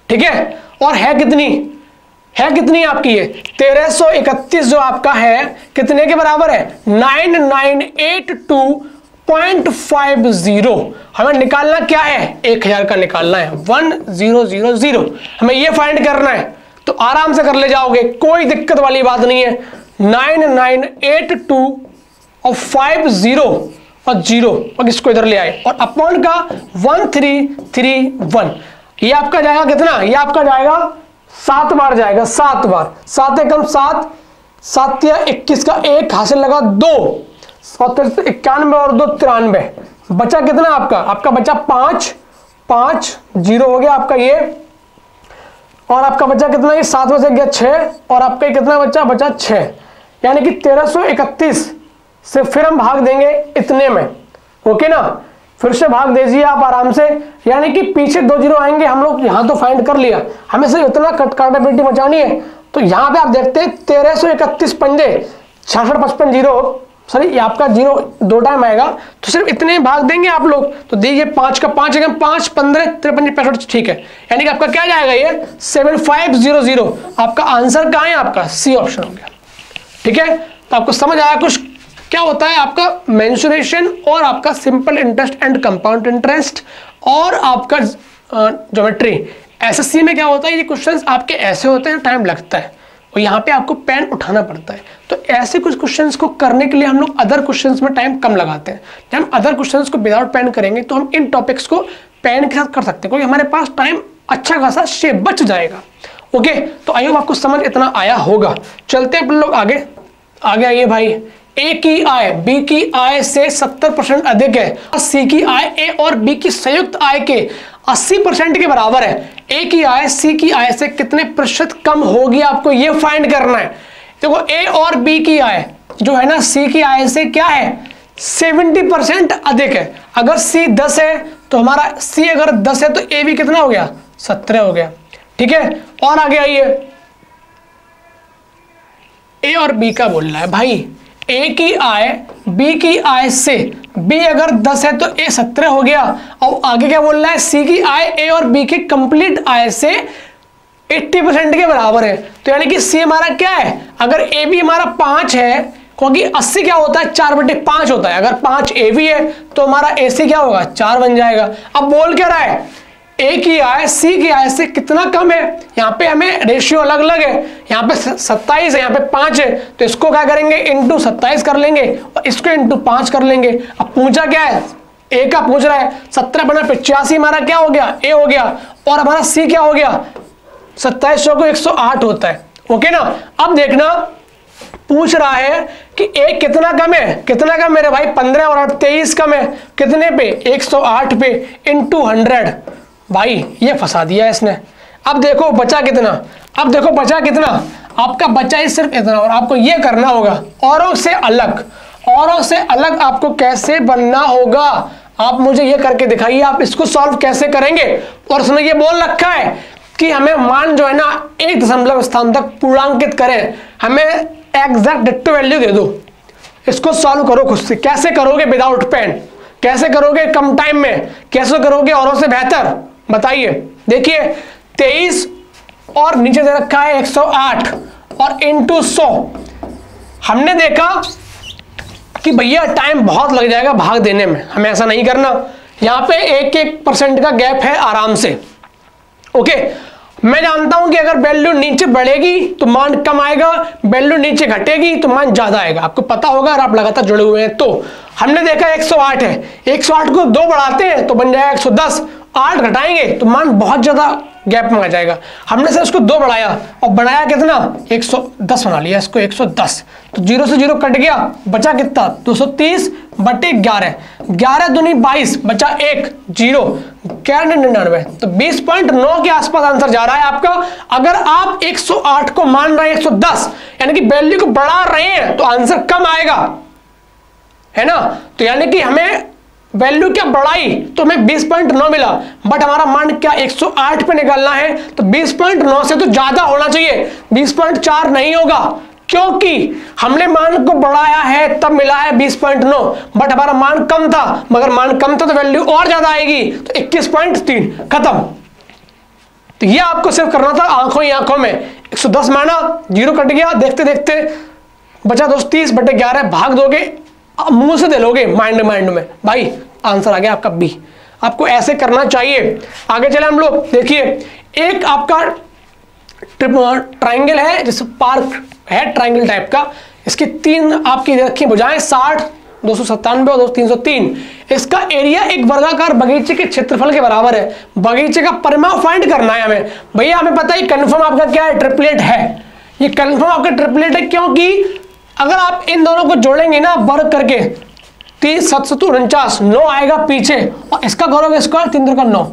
ठीक है। और है कितनी आपकी? ये 1331 जो आपका है, कितने के बराबर है? 9982 0.50 हमें निकालना क्या है, 1000 का निकालना है, 1000 हमें ये फाइंड करना है। तो आराम से कर ले जाओगे, कोई दिक्कत वाली बात नहीं है। 9982 और 50 और 0 और इसको इधर ले आए और अपॉन का 1331, ये आपका जाएगा कितना, ये आपका जाएगा 7 बार जाएगा, 7 बार, 7 एकम 7, 7 या 21 का 1 हासिल लगा 2, 91 और 2 93, बचा कितना आपका, आपका बचा 5, 0 हो गया आपका ये, और आपका बचा कितना, ये 7 में से गया 6, और आपका कितना बचा 6, यानी कि 1331 से फिर हम भाग देंगे इतने में, ओके ना। फिर से भाग दीजिए आप आराम से, यानी कि पीछे 2 जीरो आएंगे, हम लोग यहां तो फाइंड कर लिया, हमें सिर्फ इतना काटाबिलिटी बचानी है। तो यहां पे आप देखते हैं 1331 पंजे 66 55 जीरो, सॉरी ये आपका 0 2 टाइम आएगा, तो सिर्फ इतने भाग देंगे आप लोग। तो देखिए 5 का 5 है, 5 15 53 65, ठीक है, यानी कि आपका क्या जाएगा ये 7500। आपका आंसर कहाँ है, आपका सी ऑप्शन हो गया, ठीक है। तो आपको समझ आया कुछ क्या होता है आपका मेंसुरेशन और आपका simple interest and compound interest और आपका ज्योमेट्री। एसएससी में क्या होता है, ये क्वेश्चंस आपके ऐसे होते हैं, टाइम लगता है और यहाँ पे आपको पेन उठाना पड़ता है। तो ऐसे कुछ क्वेश्चंस को करने के लिए हम लोग अदर क्वेश्चंस में टाइम कम लगाते हैं। जब हम अदर क्वेश्चंस को विदाउट पेन करेंगे तो हम इन टॉपिक्स को पेन के साथ कर सकते हैं, क्योंकि हमारे पास टाइम अच्छा खासा शेप बच जाएगा। ओके, तो आई होप आपको समझ इतना आया होगा। चलते हैं अपन लोग आगे आइए भाई। ए की आय बी की आय से 70% अधिक है, सी की आय ए और बी की संयुक्त आय के 80% के बराबर है। ए की आय सी की आय से कितने प्रतिशत कम होगी, आपको ये फाइंड करना है। देखो ए और बी की आय जो है ना सी की आय से क्या है 70% अधिक है। अगर सी 10 है तो हमारा सी अगर 10 है तो ए भी कितना हो गया 17 हो गया, ठीक है। और आगे आइए, ए और बी का बोल रहा है भाई, ए की आय बी की आय से, बी अगर 10 है तो ए 17 हो गया। और आगे क्या बोल रहा है, सी की आय ए और बी की कंप्लीट आय से 80% के बराबर है। तो यानी कि सी हमारा क्या है, अगर ए बी हमारा 5 है, क्योंकि 80 क्या होता है 4/5 होता है। अगर 5 ए बी है तो हमारा ए सी क्या होगा 4 बन जाएगा। अब बोल क्या रहा है, ए की आय सी की आय से कितना कम है। यहाँ पे हमें रेशियो अलग अलग है, यहाँ पे 27 है, यहाँ पे 5 है, तो इसको क्या करेंगे इंटू 27 कर लेंगे और इसको इंटू 5 कर लेंगे। अब पूछा क्या है, ए का पूछ रहा है, 17 बना 85 हमारा क्या हो गया ए हो गया, और हमारा सी क्या हो गया 2700 को 108 होता है, ओके ना। अब देखना पूछ रहा है कि ए कितना कम है, कितना कम मेरे भाई 15 और 8 23 कम है, कितने पे 108 पे इंटू 100। भाई ये फंसा दिया इसने। अब देखो बचा कितना, अब देखो बचा कितना, आपका बचा ही सिर्फ इतना। और आपको ये करना होगा औरों से अलग, औरों से अलग आपको कैसे बनना होगा, आप मुझे ये करके दिखाइए आप इसको सॉल्व कैसे करेंगे। और उसने ये बोल रखा है कि हमें मान जो है ना 1 दशमलव स्थान तक पूर्णांकित करें, हमें एग्जैक्ट डिट्टो वैल्यू दे दो। इसको सॉल्व करो खुद से, कैसे करोगे विदाउट पेन, कैसे करोगे कम टाइम में, कैसे करोगे औरों से बेहतर, बताइए। देखिए 23 और नीचे दे रखा है 108 और इंटू 100। हमने देखा कि भैया टाइम बहुत लग जाएगा भाग देने में, हमें ऐसा नहीं करना। यहाँ पे 1% का गैप है आराम से, ओके। मैं जानता हूं कि अगर वैल्यू नीचे बढ़ेगी तो मान कम आएगा, वैल्यू नीचे घटेगी तो मान ज्यादा आएगा, आपको पता होगा अगर आप लगातार जुड़े हुए हैं। तो हमने देखा 108 है, 108 को 2 बढ़ाते हैं तो बन जाएगा 110, 8 घटाएंगे तो मान बहुत ज्यादा गैप में आ जाएगा। हमने से उसको 2 बढ़ाया और बनाया कितना 110 बना लिया, इसको 110, तो 0 से 0 कट गया, बचा कितना 230 बटे 11, 11 दूनी 22, बचा 1 0, 99, तो 20.9 के आसपास आंसर जा रहा है आपका। अगर आप 108 को मान रहे हैं 110 यानी कि वैल्यू को बढ़ा रहे हैं तो आंसर कम आएगा, है ना। तो यानी कि हमें वैल्यू क्या बढ़ाई तो हमें 20.9 मिला, बट हमारा मान क्या 108 पे निकालना है, तो 20.9 से तो ज्यादा होना चाहिए, 20.4 नहीं होगा, क्योंकि हमने मान को बढ़ाया है तब मिला है 20.9, बट हमारा मान कम था, मगर मान कम था तो वैल्यू और ज्यादा आएगी, तो 21.3 खत्म। तो ये आपको सिर्फ करना था आंखों ही आंखों में। 110 माना, 0 कट गया, देखते देखते बचा 230 बटे 11, भाग दोगे आप मुंह से दे लोगे माइंड में, भाई आंसर आ गया आपका बी। आपको ऐसे करना चाहिए। आगे चले हम लोग, देखिए एक आपका ट्राइंगल है, जैसे पार्क है ट्राइंगल टाइप का, इसकी तीन आपकी रखी भुजाएं 60, 297 और 303। इसका एरिया एक वर्गाकार बगीचे के क्षेत्रफल के बराबर है। बगीचे का परिमाप फाइंड करना है हमें। भैया हमें पता है कंफर्म आपका क्या है, ट्रिपलेट है। ये कंफर्म आपका ट्रिपलेट है, क्योंकि अगर आप इन दोनों को जोड़ेंगे ना वर्ग करके, 30 7 49 9 आएगा पीछे, और इसका करोगे स्क्वायर 3 का 9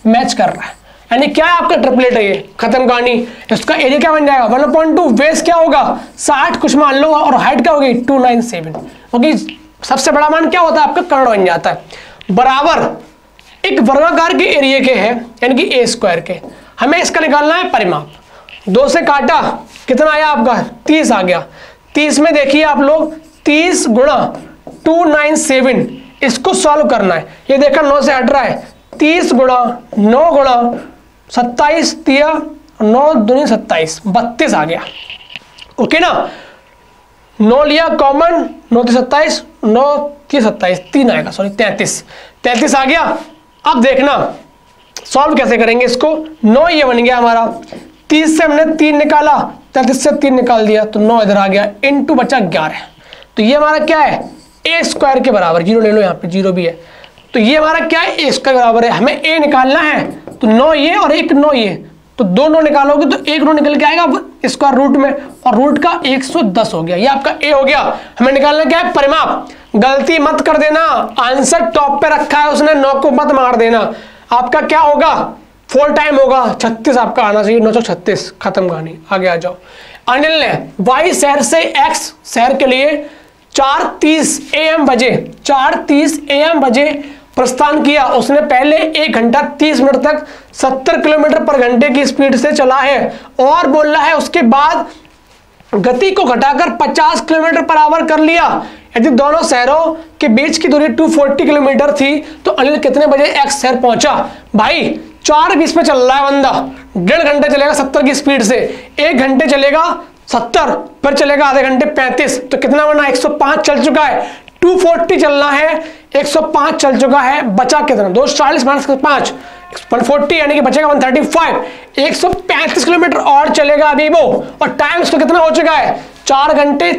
मैच कर रहा है, यानी क्या है आपका ट्रिपलेट है ये, खत्म कहानी। इसका एरिया क्या बन जाएगा 1/2, बेस क्या होगा 60 कुछ मान लो, और हाइट क्या होगी 297, क्योंकि सबसे बड़ा मान क्या होता है आपका कर्ण बन जाता है। बराबर एक वर्गाकार के एरिया के है, यानी कि a² के। हमें इसका निकालना है परिमाप। 2 से काटा कितना आया आपका 30 आ गया। 30 में देखिए आप लोग 30 गुणा 297, इसको सॉल्व करना है। ये देखा 9 से हट रहा है, 30 गुणा 9 गुणा 27 दिया, 9 दूनी 27, 32 आ गया। ओके ना, 9 लिया कॉमन, 9 3 27, 9 3 27, 3 आएगा, सॉरी 33 आ गया। अब देखना सॉल्व कैसे करेंगे इसको। 9 ये बन गया हमारा, 30 से हमने 3 निकाला, 33 से 3 निकाल दिया तो 9 इधर आ गया, इनटू बचा 11। तो ये हमारा क्या है a² के बराबर, जीरो ले लो, यहाँ पे जीरो भी है, तो ये हमारा क्या है a² के बराबर है। हमें a निकालना है, तो 9 ये और 1 9 ये, तो 2 9 निकालोगे तो 1 9 निकल के आएगा स्क्वायर रूट में, और रूट का 110 हो गया। ये आपका a हो गया। हमें निकालना क्या है परिमाप। गलती मत कर देना, आंसर टॉप पे रखा है उसने, 9 को मत मार देना। आपका क्या होगा 4 टाइम होगा 36 आपका आना चाहिए, 936, खत्म कहानी। आगे आ जाओ। अनिल ने y शहर से x शहर के लिए 4:30 AM बजे 4:30 AM बजे प्रस्थान किया। उसने पहले 1 घंटा 30 मिनट तक 70 किलोमीटर पर घंटे की स्पीड से चला है, और बोल रहा है उसके बाद गति को घटाकर 50 किलोमीटर पर आवर कर लिया। यदि दोनों शहरों के बीच की दूरी 240 किलोमीटर थी तो अनिल कितने बजे एक्स शहर पहुंचा। भाई 4:20 पे चल रहा है बंदा, 1.5 घंटे चलेगा 70 की स्पीड से, 1 घंटे चलेगा 70, फिर चलेगा आधे घंटे 35, तो कितना बना 105 चल चुका है। 240 चलना है, 105 चल चुका है, बचा कितना 240 - 5 140, यानी कि बचेगा 135। 135 किलोमीटर और चलेगा अभी वो, और टाइम इसको कितना हो चुका है 4 घंटे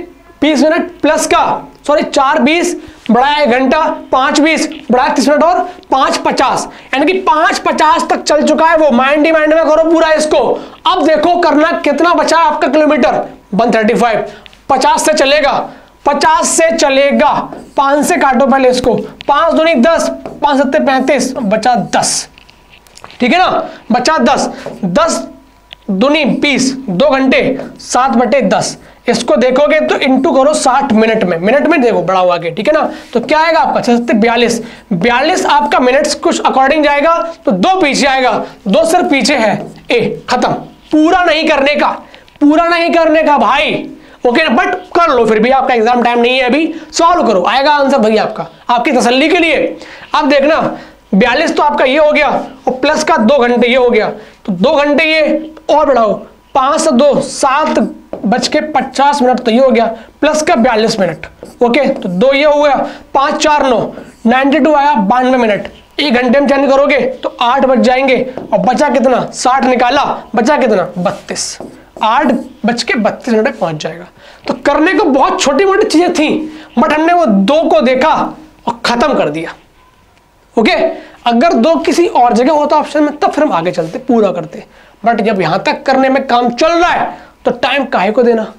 20 मिनट प्लस का, सॉरी 4:20 बढ़ाया 1 घंटा, 5:20 बढ़ाया 30 मिनट और 5:50, यानी कि 5:50 तक चल चुका है वो। माइंड ही माइंड में करो पूरा इसको। अब देखो करना कितना बचा है आपका किलोमीटर 135। 50 से चलेगा, 50 से चलेगा, 5 से काटो पहले इसको, 5 दूनी 10, 5 7 35, बचा 10, ठीक है ना, बचा 10, 10 दूनी 20, 2 घंटे 7/10। इसको देखोगे तो इंटू करो 60 मिनट में, देखो बड़ा हुआ के, ठीक है ना। तो क्या आएगा आपका 6 42 आपका मिनट्स कुछ अकॉर्डिंग जाएगा, तो 2 पीछे आएगा, 2 सिर्फ पीछे है, ए खत्म। पूरा नहीं करने का भाई, ओके, बट कर लो फिर भी, आपका एग्जाम टाइम नहीं है अभी, सॉल्व करो, आएगा आंसर भैया आपका, आपकी तसल्ली के लिए। अब देखना 42 तो आपका ये हो गया, और प्लस का 2 घंटे ये हो गया, तो 2 घंटे ये और बढ़ाओ, 5 से 2 7:50 तो ये हो गया, प्लस का 42 मिनट, ओके, तो 2 ये हो गया, 5 4 9 92 आया, 92 मिनट। 1 घंटे में चेंज करोगे तो 8 बच जाएंगे, और बचा कितना 60 निकाला, बचा कितना 32, 8:32 मिनट पहुंच जाएगा। तो करने को बहुत छोटी मोटी चीजें थी, बट हमने वो 2 को देखा और खत्म कर दिया, ओके। अगर 2 किसी और जगह होता ऑप्शन में तब फिर हम आगे चलते, पूरा करते, बट जब यहां तक करने में काम चल रहा है तो टाइम काहे को देना,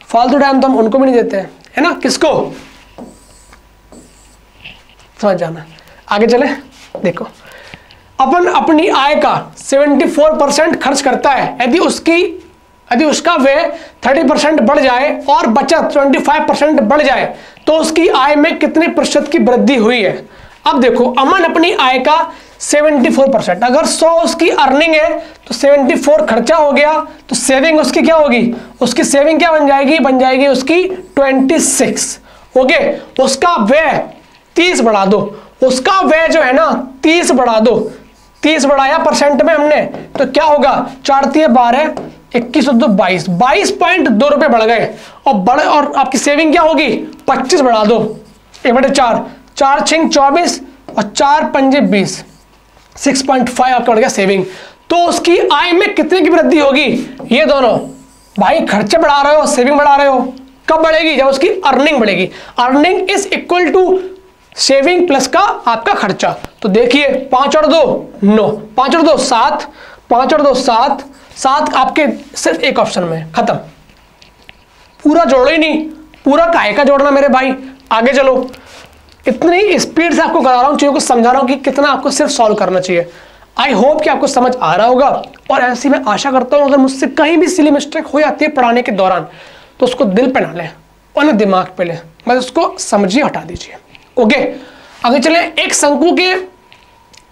फालतू टाइम तो हम उनको भी नहीं देते हैं, है ना, किसको, समझ जाना। आगे चले, देखो अपन अपनी आय का 74% खर्च करता है। यदि उसका व्यय 30% बढ़ जाए और बचत 25% बढ़ जाए तो उसकी आय में कितने प्रतिशत की वृद्धि हुई है। अब देखो अमन अपनी आय का 74%, अगर 100 उसकी अर्निंग है तो 74 खर्चा हो गया, तो सेविंग उसकी क्या होगी, उसकी सेविंग क्या बन जाएगी उसकी 26, ओके। उसका व्यय 30 बढ़ा दो, उसका व्यय जो है ना 30 बढ़ा दो, 30 बढ़ाया परसेंट में हमने, तो क्या होगा 4 × 12 21 और 2 22.2 रुपए बढ़ गए, और आपकी सेविंग क्या होगी 25 बढ़ा दो, 1/4, 4 छिंग 24 और 4 पंजे 20, 6.5 आपका बढ़ गया सेविंग। तो उसकी आय में कितने की वृद्धि होगी? ये दोनों भाई, खर्चे बढ़ा रहे हो, सेविंग बढ़ा रहे हो, कब बढ़ेगी? जब उसकी अर्निंग बढ़ेगी। Earning is equal to saving plus का आपका खर्चा। तो देखिए 5 और 2 9, 5 और 2 7, 5 और 2 7, 7 आपके सिर्फ एक ऑप्शन में, खत्म। पूरा जोड़ो ही नहीं, पूरा काहे का जोड़ना मेरे भाई। आगे चलो, इतनी स्पीड से आपको करा रहा हूं, चीजों को समझा रहा हूं कि कितना आपको सिर्फ सॉल्व करना चाहिए। आई होप कि आपको समझ आ रहा होगा, और ऐसी मैं आशा करता हूं अगर मुझसे कहीं भी सिली मिस्टेक हो जाती है पढ़ाने के दौरान तो उसको दिल पे ना लें और ना दिमाग पे लें, बस उसको समझिए, हटा दीजिए। ओके, आगे चले। एक शंकु के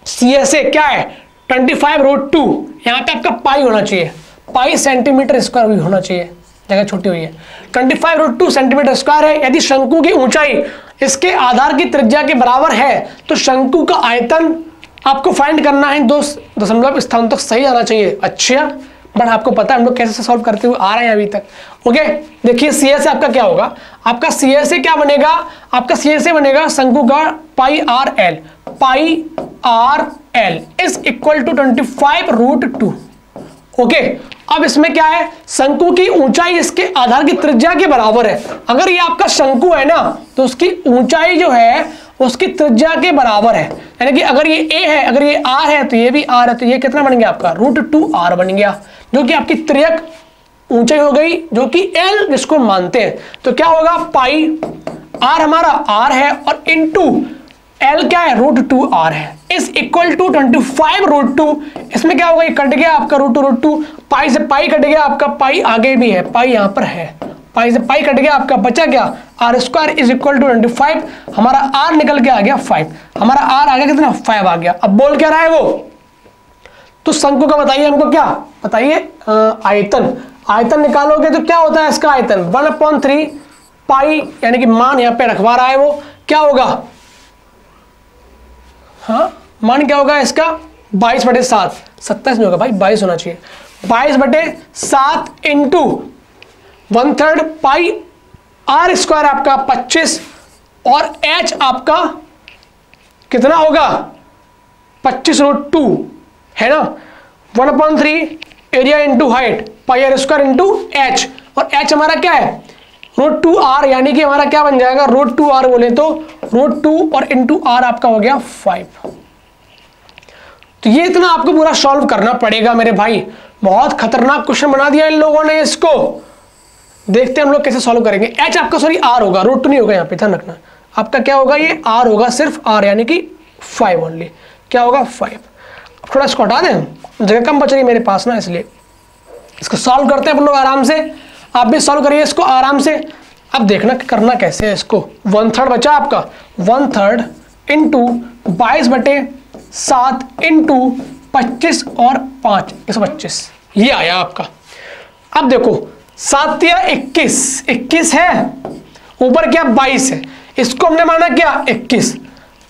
CSA क्या है? 25√2। यहाँ पे आपका पाई होना चाहिए, पाई सेंटीमीटर स्क्वायर भी होना चाहिए, जगह छोटी हुई है। 25√2 सेंटीमीटर स्क्वायर है। यदि शंकु की ऊंचाई इसके आधार की त्रिज्या के बराबर है तो शंकु का आयतन आपको फाइंड करना है। 2 दशमलव स्थान तक सही आना चाहिए। अच्छा, बट आपको पता है हम लोग कैसे सॉल्व करते हुए आ रहे हैं अभी तक। ओके, देखिए CSA आपका क्या होगा? आपका CSA क्या बनेगा? आपका CSA बनेगा शंकु का pi r l is equal to 25√2। Okay, अब इसमें क्या है? शंकु की ऊंचाई इसके आधार की त्रिज्या के बराबर है। अगर ये आपका शंकु है ना तो उसकी ऊंचाई जो है उसकी त्रिज्या के बराबर है। यानी कि अगर ये A है, अगर ये R है तो ये भी R है, तो ये कितना बन गया आपका? √2R बन गया, जो कि आपकी त्रियक ऊंचाई हो गई, जो कि L जिसको मानते हैं। तो क्या होगा? पाई R हमारा R है और इंटू L क्या है? √2R है, इज इक्वल टू 25√2। इसमें क्या होगा? ये कट गया आपका √2, पाई से पाई कट गया आपका, पाई आगे भी है, पाई यहां पर है, पाई से पाई कट गया आपका, बचा क्या? R² is equal to 25। हमारा R निकल के आ गया 5, हमारा R आ गया कितना? 5 आ गया। अब बोल क्या रहा है वो? तो शंकु का बताइए हमको, क्या बताइए? आयतन। आयतन निकालोगे तो क्या होता है इसका आयतन? 1/3 पाई, यानी कि मान यहाँ पे रखवा रहा है वो, क्या होगा? हाँ, मान क्या होगा इसका? 22/7, 27 नहीं होगा भाई, 22 होना चाहिए। 22/7 इंटू 1/3 पाई R² आपका 25 और H आपका कितना होगा? 25√2 है ना। 1/3 एरिया इंटू हाइट, पाई R² इंटू H, और H हमारा क्या है? √2R, यानी कि हमारा क्या बन जाएगा? √2R बोले तो √2 और इंटू R आपका हो गया 5। तो ये इतना आपको पूरा सॉल्व करना पड़ेगा मेरे भाई। बहुत खतरनाक क्वेश्चन बना दिया इन लोगों ने इसको। देखते हैं हम लोग कैसे सॉल्व करेंगे। H आपका सॉरी R होगा, √2 नहीं होगा, यहाँ पे ध्यान रखना। आपका क्या होगा? ये R होगा, सिर्फ R, यानी कि 5 ओनली। क्या होगा? 5। थोड़ा इसको हटा दें, जगह कम बच रही मेरे पास ना, इसलिए इसको सॉल्व करते हैं अपन लोग आराम से। आप भी सॉल्व करिए इसको आराम से। अब देखना करना कैसे है इसको। 1/3 बचा आपका, 1/3 इंटू 22/7 इंटू 25 और 5, 125, ये आया आपका। अब देखो 7 या 21 है, ऊपर क्या 22 है, इसको हमने माना क्या 21।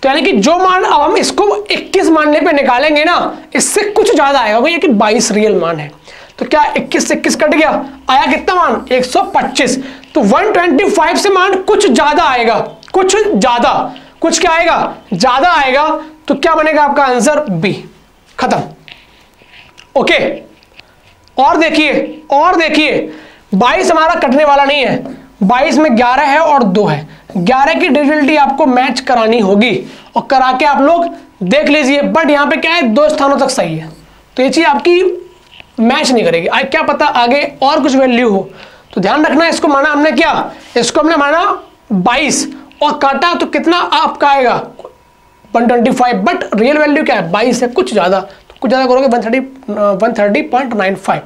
तो यानी कि जो मान अब हम इसको 21 मानने पे निकालेंगे ना, इससे कुछ ज्यादा आएगा भैया कि 22 रियल मान है। तो क्या 21 से 21 कट गया, आया कितना मान? 125। तो 125 से मान कुछ ज्यादा आएगा, कुछ ज्यादा, कुछ क्या आएगा? ज्यादा आएगा। तो क्या बनेगा आपका आंसर? बी, खत्म। ओके, और देखिए 22 हमारा कटने वाला नहीं है, 22 में 11 है और 2 है, 11 की डिविजिबिलिटी आपको मैच करानी होगी और करा के आप लोग देख लीजिए। बट यहाँ पे क्या है? 2 स्थानों तक सही है, तो ये चीज आपकी मैच नहीं करेगी। क्या पता आगे और कुछ वैल्यू हो, तो ध्यान रखना। इसको माना हमने क्या? इसको हमने माना 22 और काटा तो कितना आपका आएगा? 125, बट रियल वैल्यू क्या है? 22 है, कुछ ज्यादा, तो कुछ ज्यादा करोगे 130.95।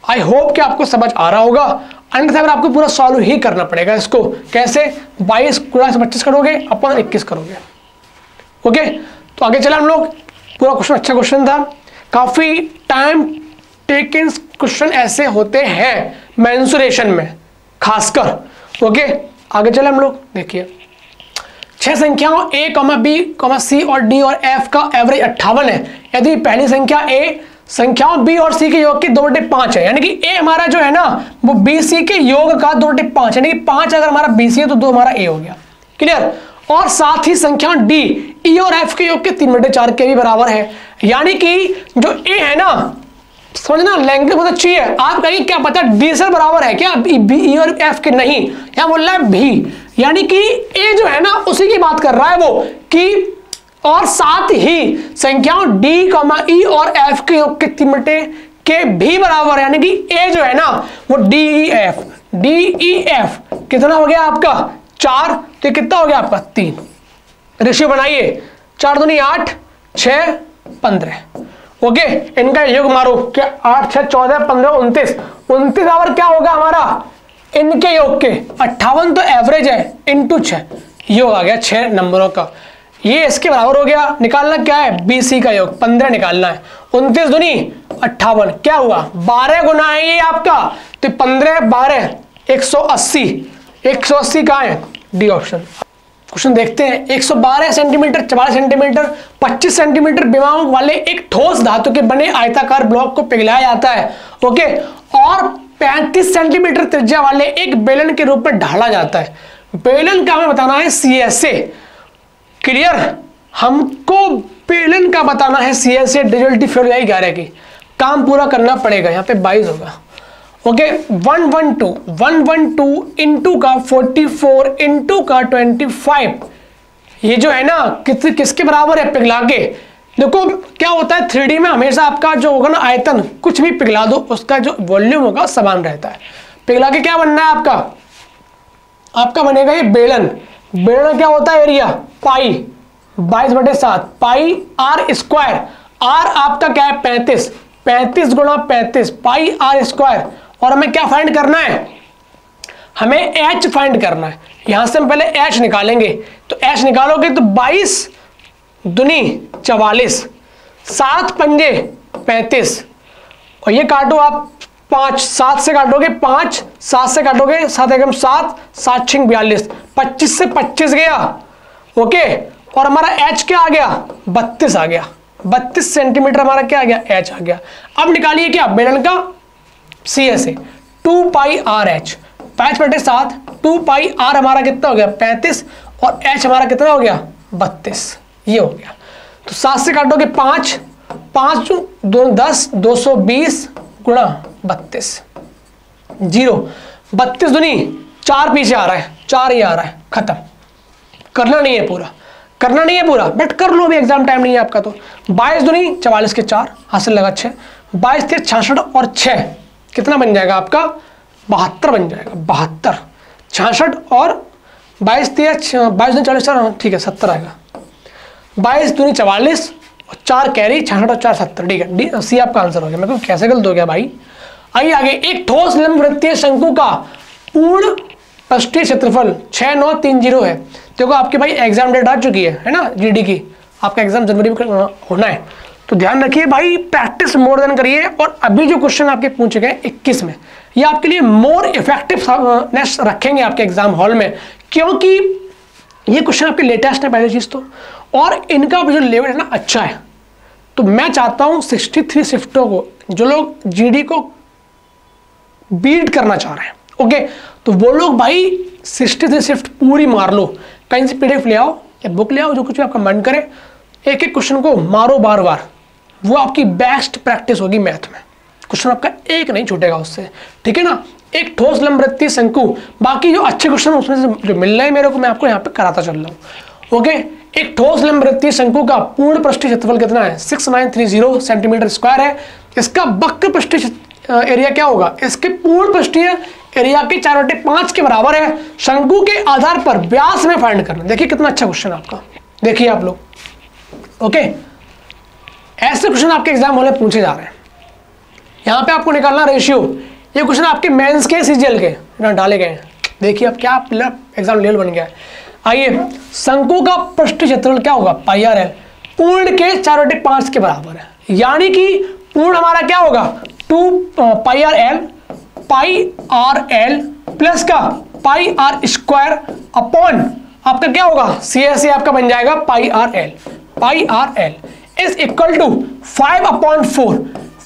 आई होप कि आपको समझ आ रहा होगा। अन्यथा अगर आपको पूरा सॉल्व ही करना पड़ेगा इसको। कैसे? 22 गुणा से 25 करोगे अपन 21 करोगे। ओके, तो आगे चला हम लोग। पूरा क्वेश्चन अच्छा क्वेश्चन था, काफी टाइम टेकन क्वेश्चन ऐसे होते हैं मेंसुरेशन में खासकर। ओके, आगे चले हम लोग। देखिए 6 संख्याओं A, B, C और D और F का एवरेज 58 है। यदि पहली संख्या A संख्याओं B और C के योग की 2/5 है, यानी कि A हमारा जो है ना वो BC के योग का 2/5, यानी कि 5 अगर हमारा BC है तो 2 हमारा A हो गया। क्लियर? और साथ ही संख्या डी, ई और एफ के योग के 3/4 के भी बराबर है। यानी कि जो ए है ना, समझना लैंग्वेज बहुत अच्छी है। आप कहिए क्या पता डी से बराबर है क्या, बी और एफ के, नहीं, यहाँ बोल रहा है भी, यानी कि ए जो है ना उसी की बात कर रहा है वो, कि और साथ ही संख्याओं डी, ई और एफ के योग के 3 के भी बराबर, यानी कि ए जो है ना वो डी ई एफ कितना हो गया आपका 4, तो कितना हो गया आपका 3। रेशियो बनाइए, 4 दूनी 8, 6 15। ओके, इनका योग मारो, क्या 8 6 14 15 29 बराबर क्या होगा हमारा इनके योग के 58, तो एवरेज है, इंटू 6 योग आ गया 6 नंबरों का, ये इसके बराबर हो गया। निकालना क्या है, BC का योग 15 निकालना है। 29 दूनी 58, क्या हुआ 12 गुना है ये आपका, तो 15 12 180 कहाँ है, डी ऑप्शन। क्वेश्चन देखते हैं। 112 सेंटीमीटर, 44 सेंटीमीटर, 25 सेंटीमीटर विमाओं वाले एक ठोस धातु के बने आयताकार ब्लॉक को पिघलाया जाता है, ओके, और 35 सेंटीमीटर त्रिज्या वाले एक बेलन के रूप में ढाला जाता है। बेलन का हमें बताना है CSA, क्लियर, हमको बेलन का बताना है CSA, डिजिटल फ्यूल 11 की, काम पूरा करना पड़ेगा। यहाँ पे 22 होगा, ओके। 112 इंटू का 44 इंटू का 25, ये जो है ना किसके बराबर है, पिघला के। देखो क्या होता है 3D में हमेशा आपका जो होगा ना आयतन, कुछ भी पिघला दो उसका जो वॉल्यूम होगा समान रहता है। पिघला के क्या बनना है आपका बनेगा ये बेलन। बेलन क्या होता है एरिया, पाई 22/7 पाई r स्क्वायर, r आपका क्या है 35 गुणा 35 पाई r स्क्वायर। और हमें क्या फाइंड करना है, हमें h फाइंड करना है। यहां से हम पहले h निकालेंगे, तो h निकालोगे तो 22 दूनी 44, 7 पंजे 35, और ये काटो आप 5, 7 से काटोगे 5, 7 से काटोगे 7 एकम 7, 7 6 42, 25 से 25 गया, ओके। और हमारा h क्या आ गया 32 आ गया, 32 सेंटीमीटर हमारा क्या आ गया h आ गया। अब निकालिए क्या बेलन का CSA, 2 पाई RH 5/7, 2 पाई R हमारा कितना हो गया 35, और h हमारा कितना हो गया 32, ये हो गया। तो 7 से काटोगे 5, 5 2 10, 220 गुणा 32, 0 32 दूनी 4 पीछे आ रहा है, 4 ही आ रहा है, खत्म। करना नहीं है पूरा, बट कर लो, अभी एग्जाम टाइम नहीं है आपका। तो 22 दूनी 44 के 4 हासिल लगा 6, 22 थे 66 और 6 कितना बन जाएगा आपका 72 बन जाएगा, 72 66 और 22 थे 22 दूनी 44, ठीक है 70 आएगा। 22 दूनी 44 और 4 कैरी 66 और 4 70, ठीक है, डी सी आपका आंसर हो गया। मेरे को कैसे गलत हो गया भाई। आइए आगे, एक ठोस लंब वृत्तीय शंकु का पूर्ण पृष्ठीय क्षेत्रफल 6930 है। देखो आपके भाई एग्जाम डेट आ चुकी है ना, GD की, आपका एग्जाम जनवरी में होना है, तो ध्यान रखिए भाई, प्रैक्टिस मोर देन करिए। और अभी जो क्वेश्चन आपके पूछे गए 21 में, ये आपके लिए मोर इफेक्टिवनेस रखेंगे आपके एग्जाम हॉल में, क्योंकि ये क्वेश्चन आपके लेटेस्ट है पहली चीज तो, और इनका जो लेवल है ना अच्छा है। तो मैं चाहता हूं 63 शिफ्टों को, जो लोग GD को बीट करना चाह रहे हैं, ओके, तो वो लोग भाई 63 शिफ्ट पूरी मार लो। कहीं से PDF ले आओ या बुक ले आओ, जो कुछ भी आपका मन करे, एक एक क्वेश्चन को मारो बार बार, वो आपकी बेस्ट प्रैक्टिस होगी मैथ में। क्वेश्चन आपका एक नहीं छूटेगा उससे, ठीक है ना। एक ठोस लंब वृत्तीय शंकु, बाकी जो अच्छे क्वेश्चन उसमें से जो मिल रहे हैं मेरे को, मैं आपको यहाँ पे कराता चल रहा हूँ, ओके। एक ठोस लंब वृत्तीय शंकु का पूर्ण पृष्ठीय क्षेत्रफल कितना है 6930 सेंटीमीटर स्क्वायर है। इसका वक्र पृष्ठीय एरिया क्या होगा, इसके पूर्ण पृष्ठीय एरिया के 4/5 के बराबर है। शंकु के आधार पर व्यास में फाइंड करना। देखिए कितना अच्छा क्वेश्चन आपका, देखिए आप लोग, ओके। ऐसे क्वेश्चन आपके एग्जाम हॉल में पूछे जा रहे हैं। यहाँ पे आपको निकालना रेशियो, ये क्वेश्चन आपके मेंस के CGL के डाले गए हैं। देखिए अब क्या एग्जाम लेवल बन गया है। आइए, शंकु का पृष्ठीय क्षेत्रफल क्या होगा πRL, पूर्ण के 4/5 के बराबर है, यानी कि पूर्ण हमारा क्या होगा 2 πRL प्लस का πR स्क्वायर अपॉन आपका क्या होगा CSA आपका बन जाएगा πRL इज इक्वल टू 5/4,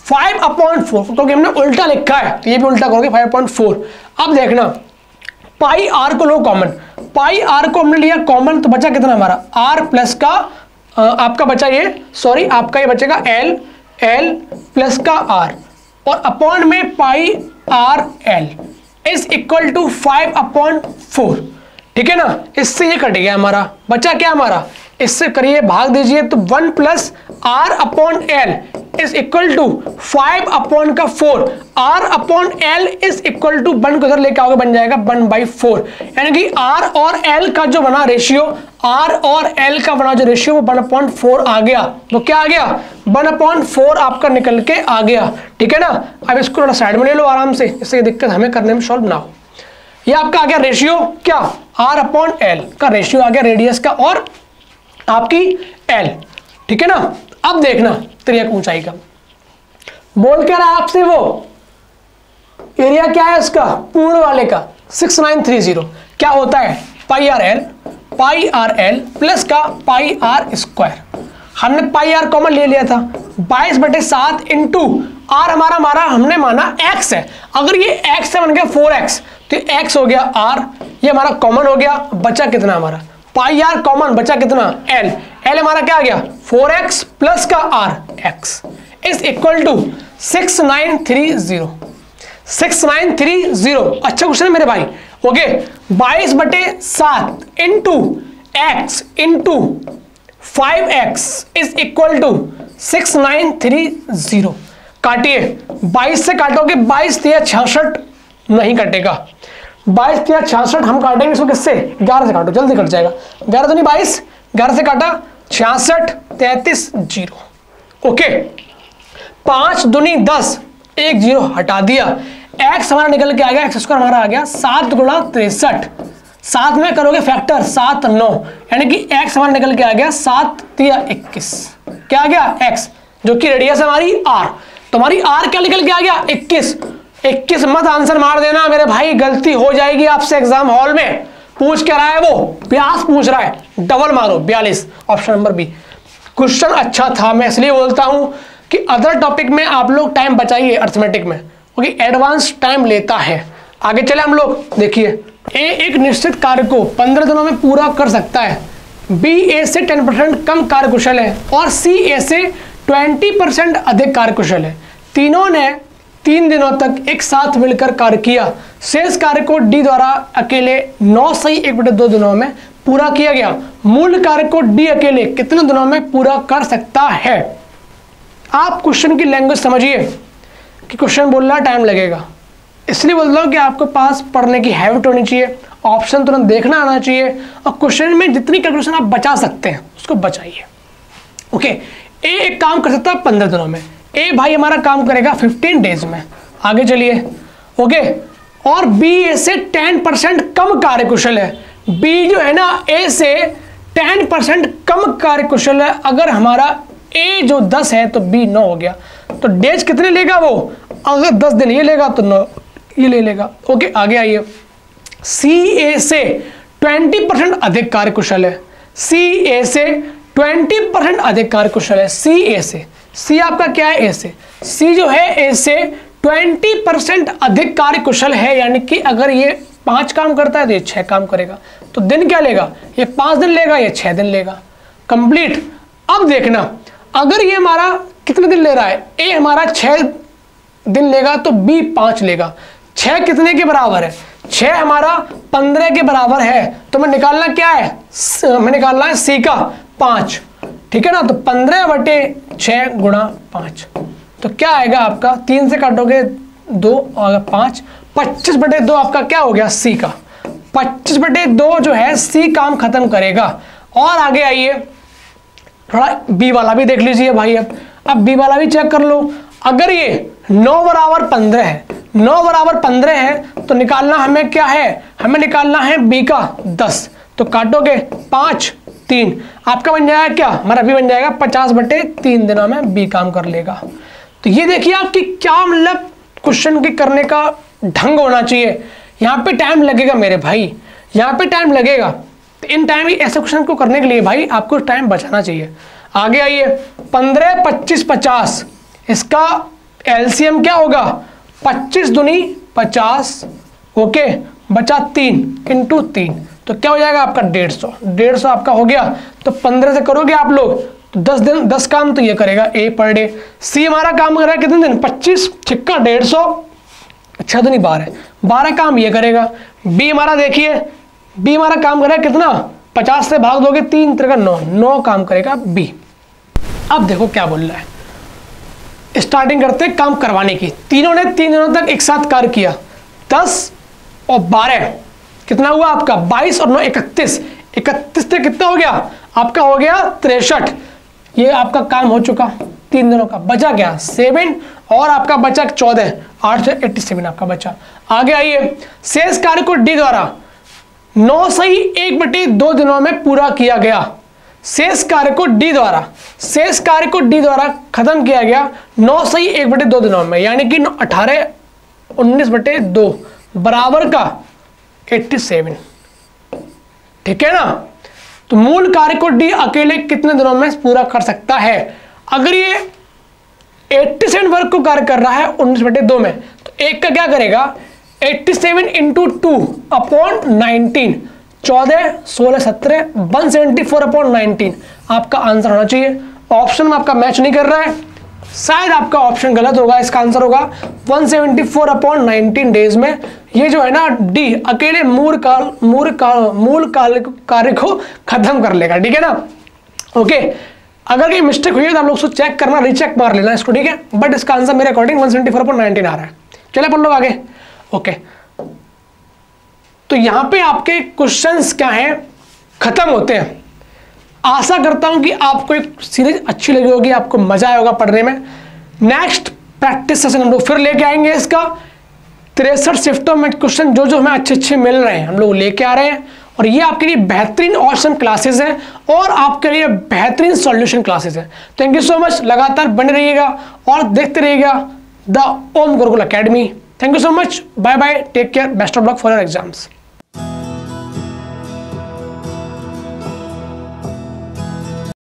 5/4, क्योंकि हमने उल्टा लिखा है तो ये भी उल्टा करोगे 5/4। अब देखना पाई आर को लो कॉमन, पाई आर को हमने लिया कॉमन, तो बचा कितना हमारा आर प्लस का आपका बचा ये, सॉरी आपका ये बचेगा एल, एल प्लस का आर, और अपॉन में pi r l is equal to 5/4। ठीक है ना, इससे ये कट गया हमारा, बचा क्या हमारा, इससे करिए भाग दीजिए, तो 1 plus r upon l is equal to 5/4। R upon l is equal to 1 को इधर लेके आओगे बन जाएगा 1/4, यानी कि आर और एल का जो बना रेशियो, आर और एल का बना जो रेशियो वो 1/4 आ गया। तो क्या आ गया, 1/4 आपका निकल के आ गया। ठीक है ना, अब इसको थोड़ा साइड में ले लो आराम से, इससे दिक्कत हमें करने में सॉल्व ना हो। ये आपका आ गया रेशियो, क्या आर अपॉन एल का रेशियो आ गया रेडियस का और आपकी एल। ठीक है ना, अब देखना त्रिज्या ऊंचाई का बोल क्या रहा है आपसे, वो एरिया क्या है इसका पूर्ण वाले का 6930 क्या होता है पाई आर एल प्लस का पाई आर स्क्वायर। हमने पाई आर कॉमन ले लिया था, 22/7 इंटू आर हमारा हमने माना x है, अगर ये x से बन गया 4x तो x हो गया r, ये हमारा कॉमन हो गया, बचा कितना हमारा पाई आर कॉमन, बचा कितना l, l हमारा क्या आ गया 4x प्लस का r x is equal to 6930। 6930 अच्छा क्वेश्चन है मेरे भाई। Okay 22/7 into x into 5x is equal to 6930। काटिए, 22 से काटोगे 22 3 66 नहीं कटेगा, 22 3 66 हम काटेंगे इसको किससे 11 से काटो जल्दी कट जाएगा, 11 तो नहीं 22, 11 से काटा 66 33 0। ओके 5 दूनी 10 1 0 हटा दिया, x हमारा निकल के आ गया, एक्स स्क्वायर हमारा आ गया 7 × 63, 7 में करोगे फैक्टर 7 9, यानी कि x हमारा निकल के आ गया 7 3 21। क्या आ गया x, जो कि रेडियस हमारी r, तो हमारी r क्या निकल के आ गया 21। 21 मत आंसर मार देना मेरे भाई, गलती हो जाएगी आपसे एग्जाम हॉल में। पूछ क्या रहा है वो, व्यास पूछ रहा है, डबल मारो 42 ऑप्शन नंबर बी। क्वेश्चन अच्छा था, मैं इसलिए बोलता हूं कि अदर टॉपिक में आप लोग टाइम बचाइए अर्थमेटिक में, क्योंकि एडवांस टाइम लेता है। आगे चले हम लोग, देखिए ए एक निश्चित कार्य को 15 दिनों में पूरा कर सकता है, बी ए से 10% कम कार्यकुशल है और सी ए से 20% अधिक कार्यकुशल है। तीनों ने 3 दिनों तक एक साथ मिलकर कार्य किया, शेष कार्य को डी द्वारा अकेले 9 सही 1/2 दिनों में पूरा किया गया। मूल कार्य को डी अकेले कितने दिनों में पूरा कर सकता है। आप क्वेश्चन की लैंग्वेज समझिए कि क्वेश्चन बोलना टाइम लगेगा, इसलिए बोल रहा हूँ कि आपके पास पढ़ने की हैबिट होनी चाहिए, ऑप्शन तुरंत देखना आना चाहिए और क्वेश्चन में जितनी कैलकुलेशन आप बचा सकते हैं उसको बचाइए। ओके ए एक काम कर सकता है 15 दिनों में, ए भाई हमारा काम करेगा 15 डेज में। आगे चलिए ओके, और बी ए से 10% कम कार्यकुशल है, बी जो है ना ए से 10% कम कार्यकुशल है। अगर हमारा ए जो 10 है तो बी 9 हो गया, तो डेज कितने लेगा वो, अगर 10 दिन ये लेगा तो 9 ये ले लेगा। ओके आगे आइए, सी ए से 20% अधिक कार्यकुशल है, सी ए से 20% अधिक कार्यकुशल है, सी ए से, सी आपका क्या है ए से, सी जो है ए से 20% अधिक कार्यकुशल है, यानी कि अगर ये 5 काम करता है तो ये 6 काम करेगा, तो दिन क्या लेगा, ये 5 दिन लेगा, ये 6 दिन लेगा, कंप्लीट। अब देखना अगर ये हमारा कितने दिन ले रहा है, ए हमारा 6 दिन लेगा तो बी 5 लेगा। 6 कितने के बराबर है, 6 हमारा 15 के बराबर है, तो मैं निकालना क्या है, मैं निकालना है सी का 5। ठीक है ना, तो 15/6 × 5, तो क्या आएगा आपका, 3 से काटोगे 2 और 5, 25/2 आपका क्या हो गया सी का, 25/2 जो है सी काम खत्म करेगा। और आगे आइए थोड़ा बी वाला भी देख लीजिए भाई, अब बी वाला भी चेक कर लो। अगर ये 9 = 15 है, 9 = 15 है तो निकालना हमें क्या है, हमें निकालना है बी का 10, तो काटोगे 5 3 आपका बन जाएगा क्या, हमारा बी बन जाएगा 50/3 दिनों में बी काम कर लेगा। तो ये देखिए आपकी क्या मतलब क्वेश्चन के करने का ढंग होना चाहिए। यहाँ पे टाइम लगेगा मेरे भाई, यहाँ पे टाइम लगेगा, तो इन टाइम ऐसे क्वेश्चन को करने के लिए भाई आपको टाइम बचाना चाहिए। आगे आइए 15 25 50, इसका एलसीएम क्या होगा, 25 दूनी 50, ओके बचा 3 × 3 तो क्या हो जाएगा आपका 150 आपका हो गया। तो 15 से करोगे आप लोग तो 10 दिन 10 काम तो ये करेगा ए पर डे। सी हमारा काम कर रहा है कितने दिन 25 छिक्का 150 6 दिन 12 काम ये करेगा। बी हमारा देखिए बी हमारा काम कर रहा है कितना 50 से भाग दोगे 3 3 9 काम करेगा बी। अब देखो क्या बोल रहा है, स्टार्टिंग करते हैं काम करवाने की। तीनों ने 3 दिनों तक एक साथ कार्य किया 10 और 12 कितना हुआ आपका 22 और 9 31 से कितना हो गया आपका हो गया 63। ये आपका काम हो चुका 3 दिनों का। बचा क्या 7 और आपका बचा 14 8 से 87 आपका बचा। आगे आइए शेष कार्य को डी द्वारा 9 सही 1/2 दिनों में पूरा किया गया। शेष कार्य को डी द्वारा खत्म किया गया 9 सही 1/2 दिनों में, यानी कि 18 19/2 बराबर का 87। ठीक है ना। तो मूल कार्य को डी अकेले कितने दिनों में पूरा कर सकता है। अगर ये 87 वर्ग को कार्य कर रहा है 19/2 में तो एक का क्या करेगा 87 इंटू 2/19 14 16 17 174/19 आपका आंसर होना चाहिए। ऑप्शन में आपका मैच नहीं कर रहा है, शायद आपका ऑप्शन गलत होगा। इसका आंसर होगा 174/19 डेज में। ये जो है ना डी अकेले मूल कार्य को खत्म कर लेगा। ठीक है ना। ओके अगर कोई मिस्टेक हुई है तो आप लोग उसको चेक करना, रीचेक मार लेना इसको। ठीक है बट इसका आंसर मेरे अकॉर्डिंग 174/19 आ रहा है। चले अपन लोग आगे। ओके तो यहां पे आपके क्वेश्चंस क्या हैं खत्म होते हैं। आशा करता हूं कि आपको एक सीरीज अच्छी लगी होगी, आपको मजा आया होगा पढ़ने में। नेक्स्ट प्रैक्टिस सेशन हम लोग फिर लेके आएंगे इसका 63 शिफ्टों में क्वेश्चन जो हमें अच्छे मिल रहे हैं हम लोग लेके आ रहे हैं। और ये आपके लिए बेहतरीन ऑप्शन क्लासेस हैं और आपके लिए बेहतरीन सॉल्यूशन क्लासेस हैं। थैंक यू सो मच, लगातार बने रहिएगा और देखते रहिएगा the Om Gurukul academy. Thank you so much, bye bye, take care, best of luck for your exams.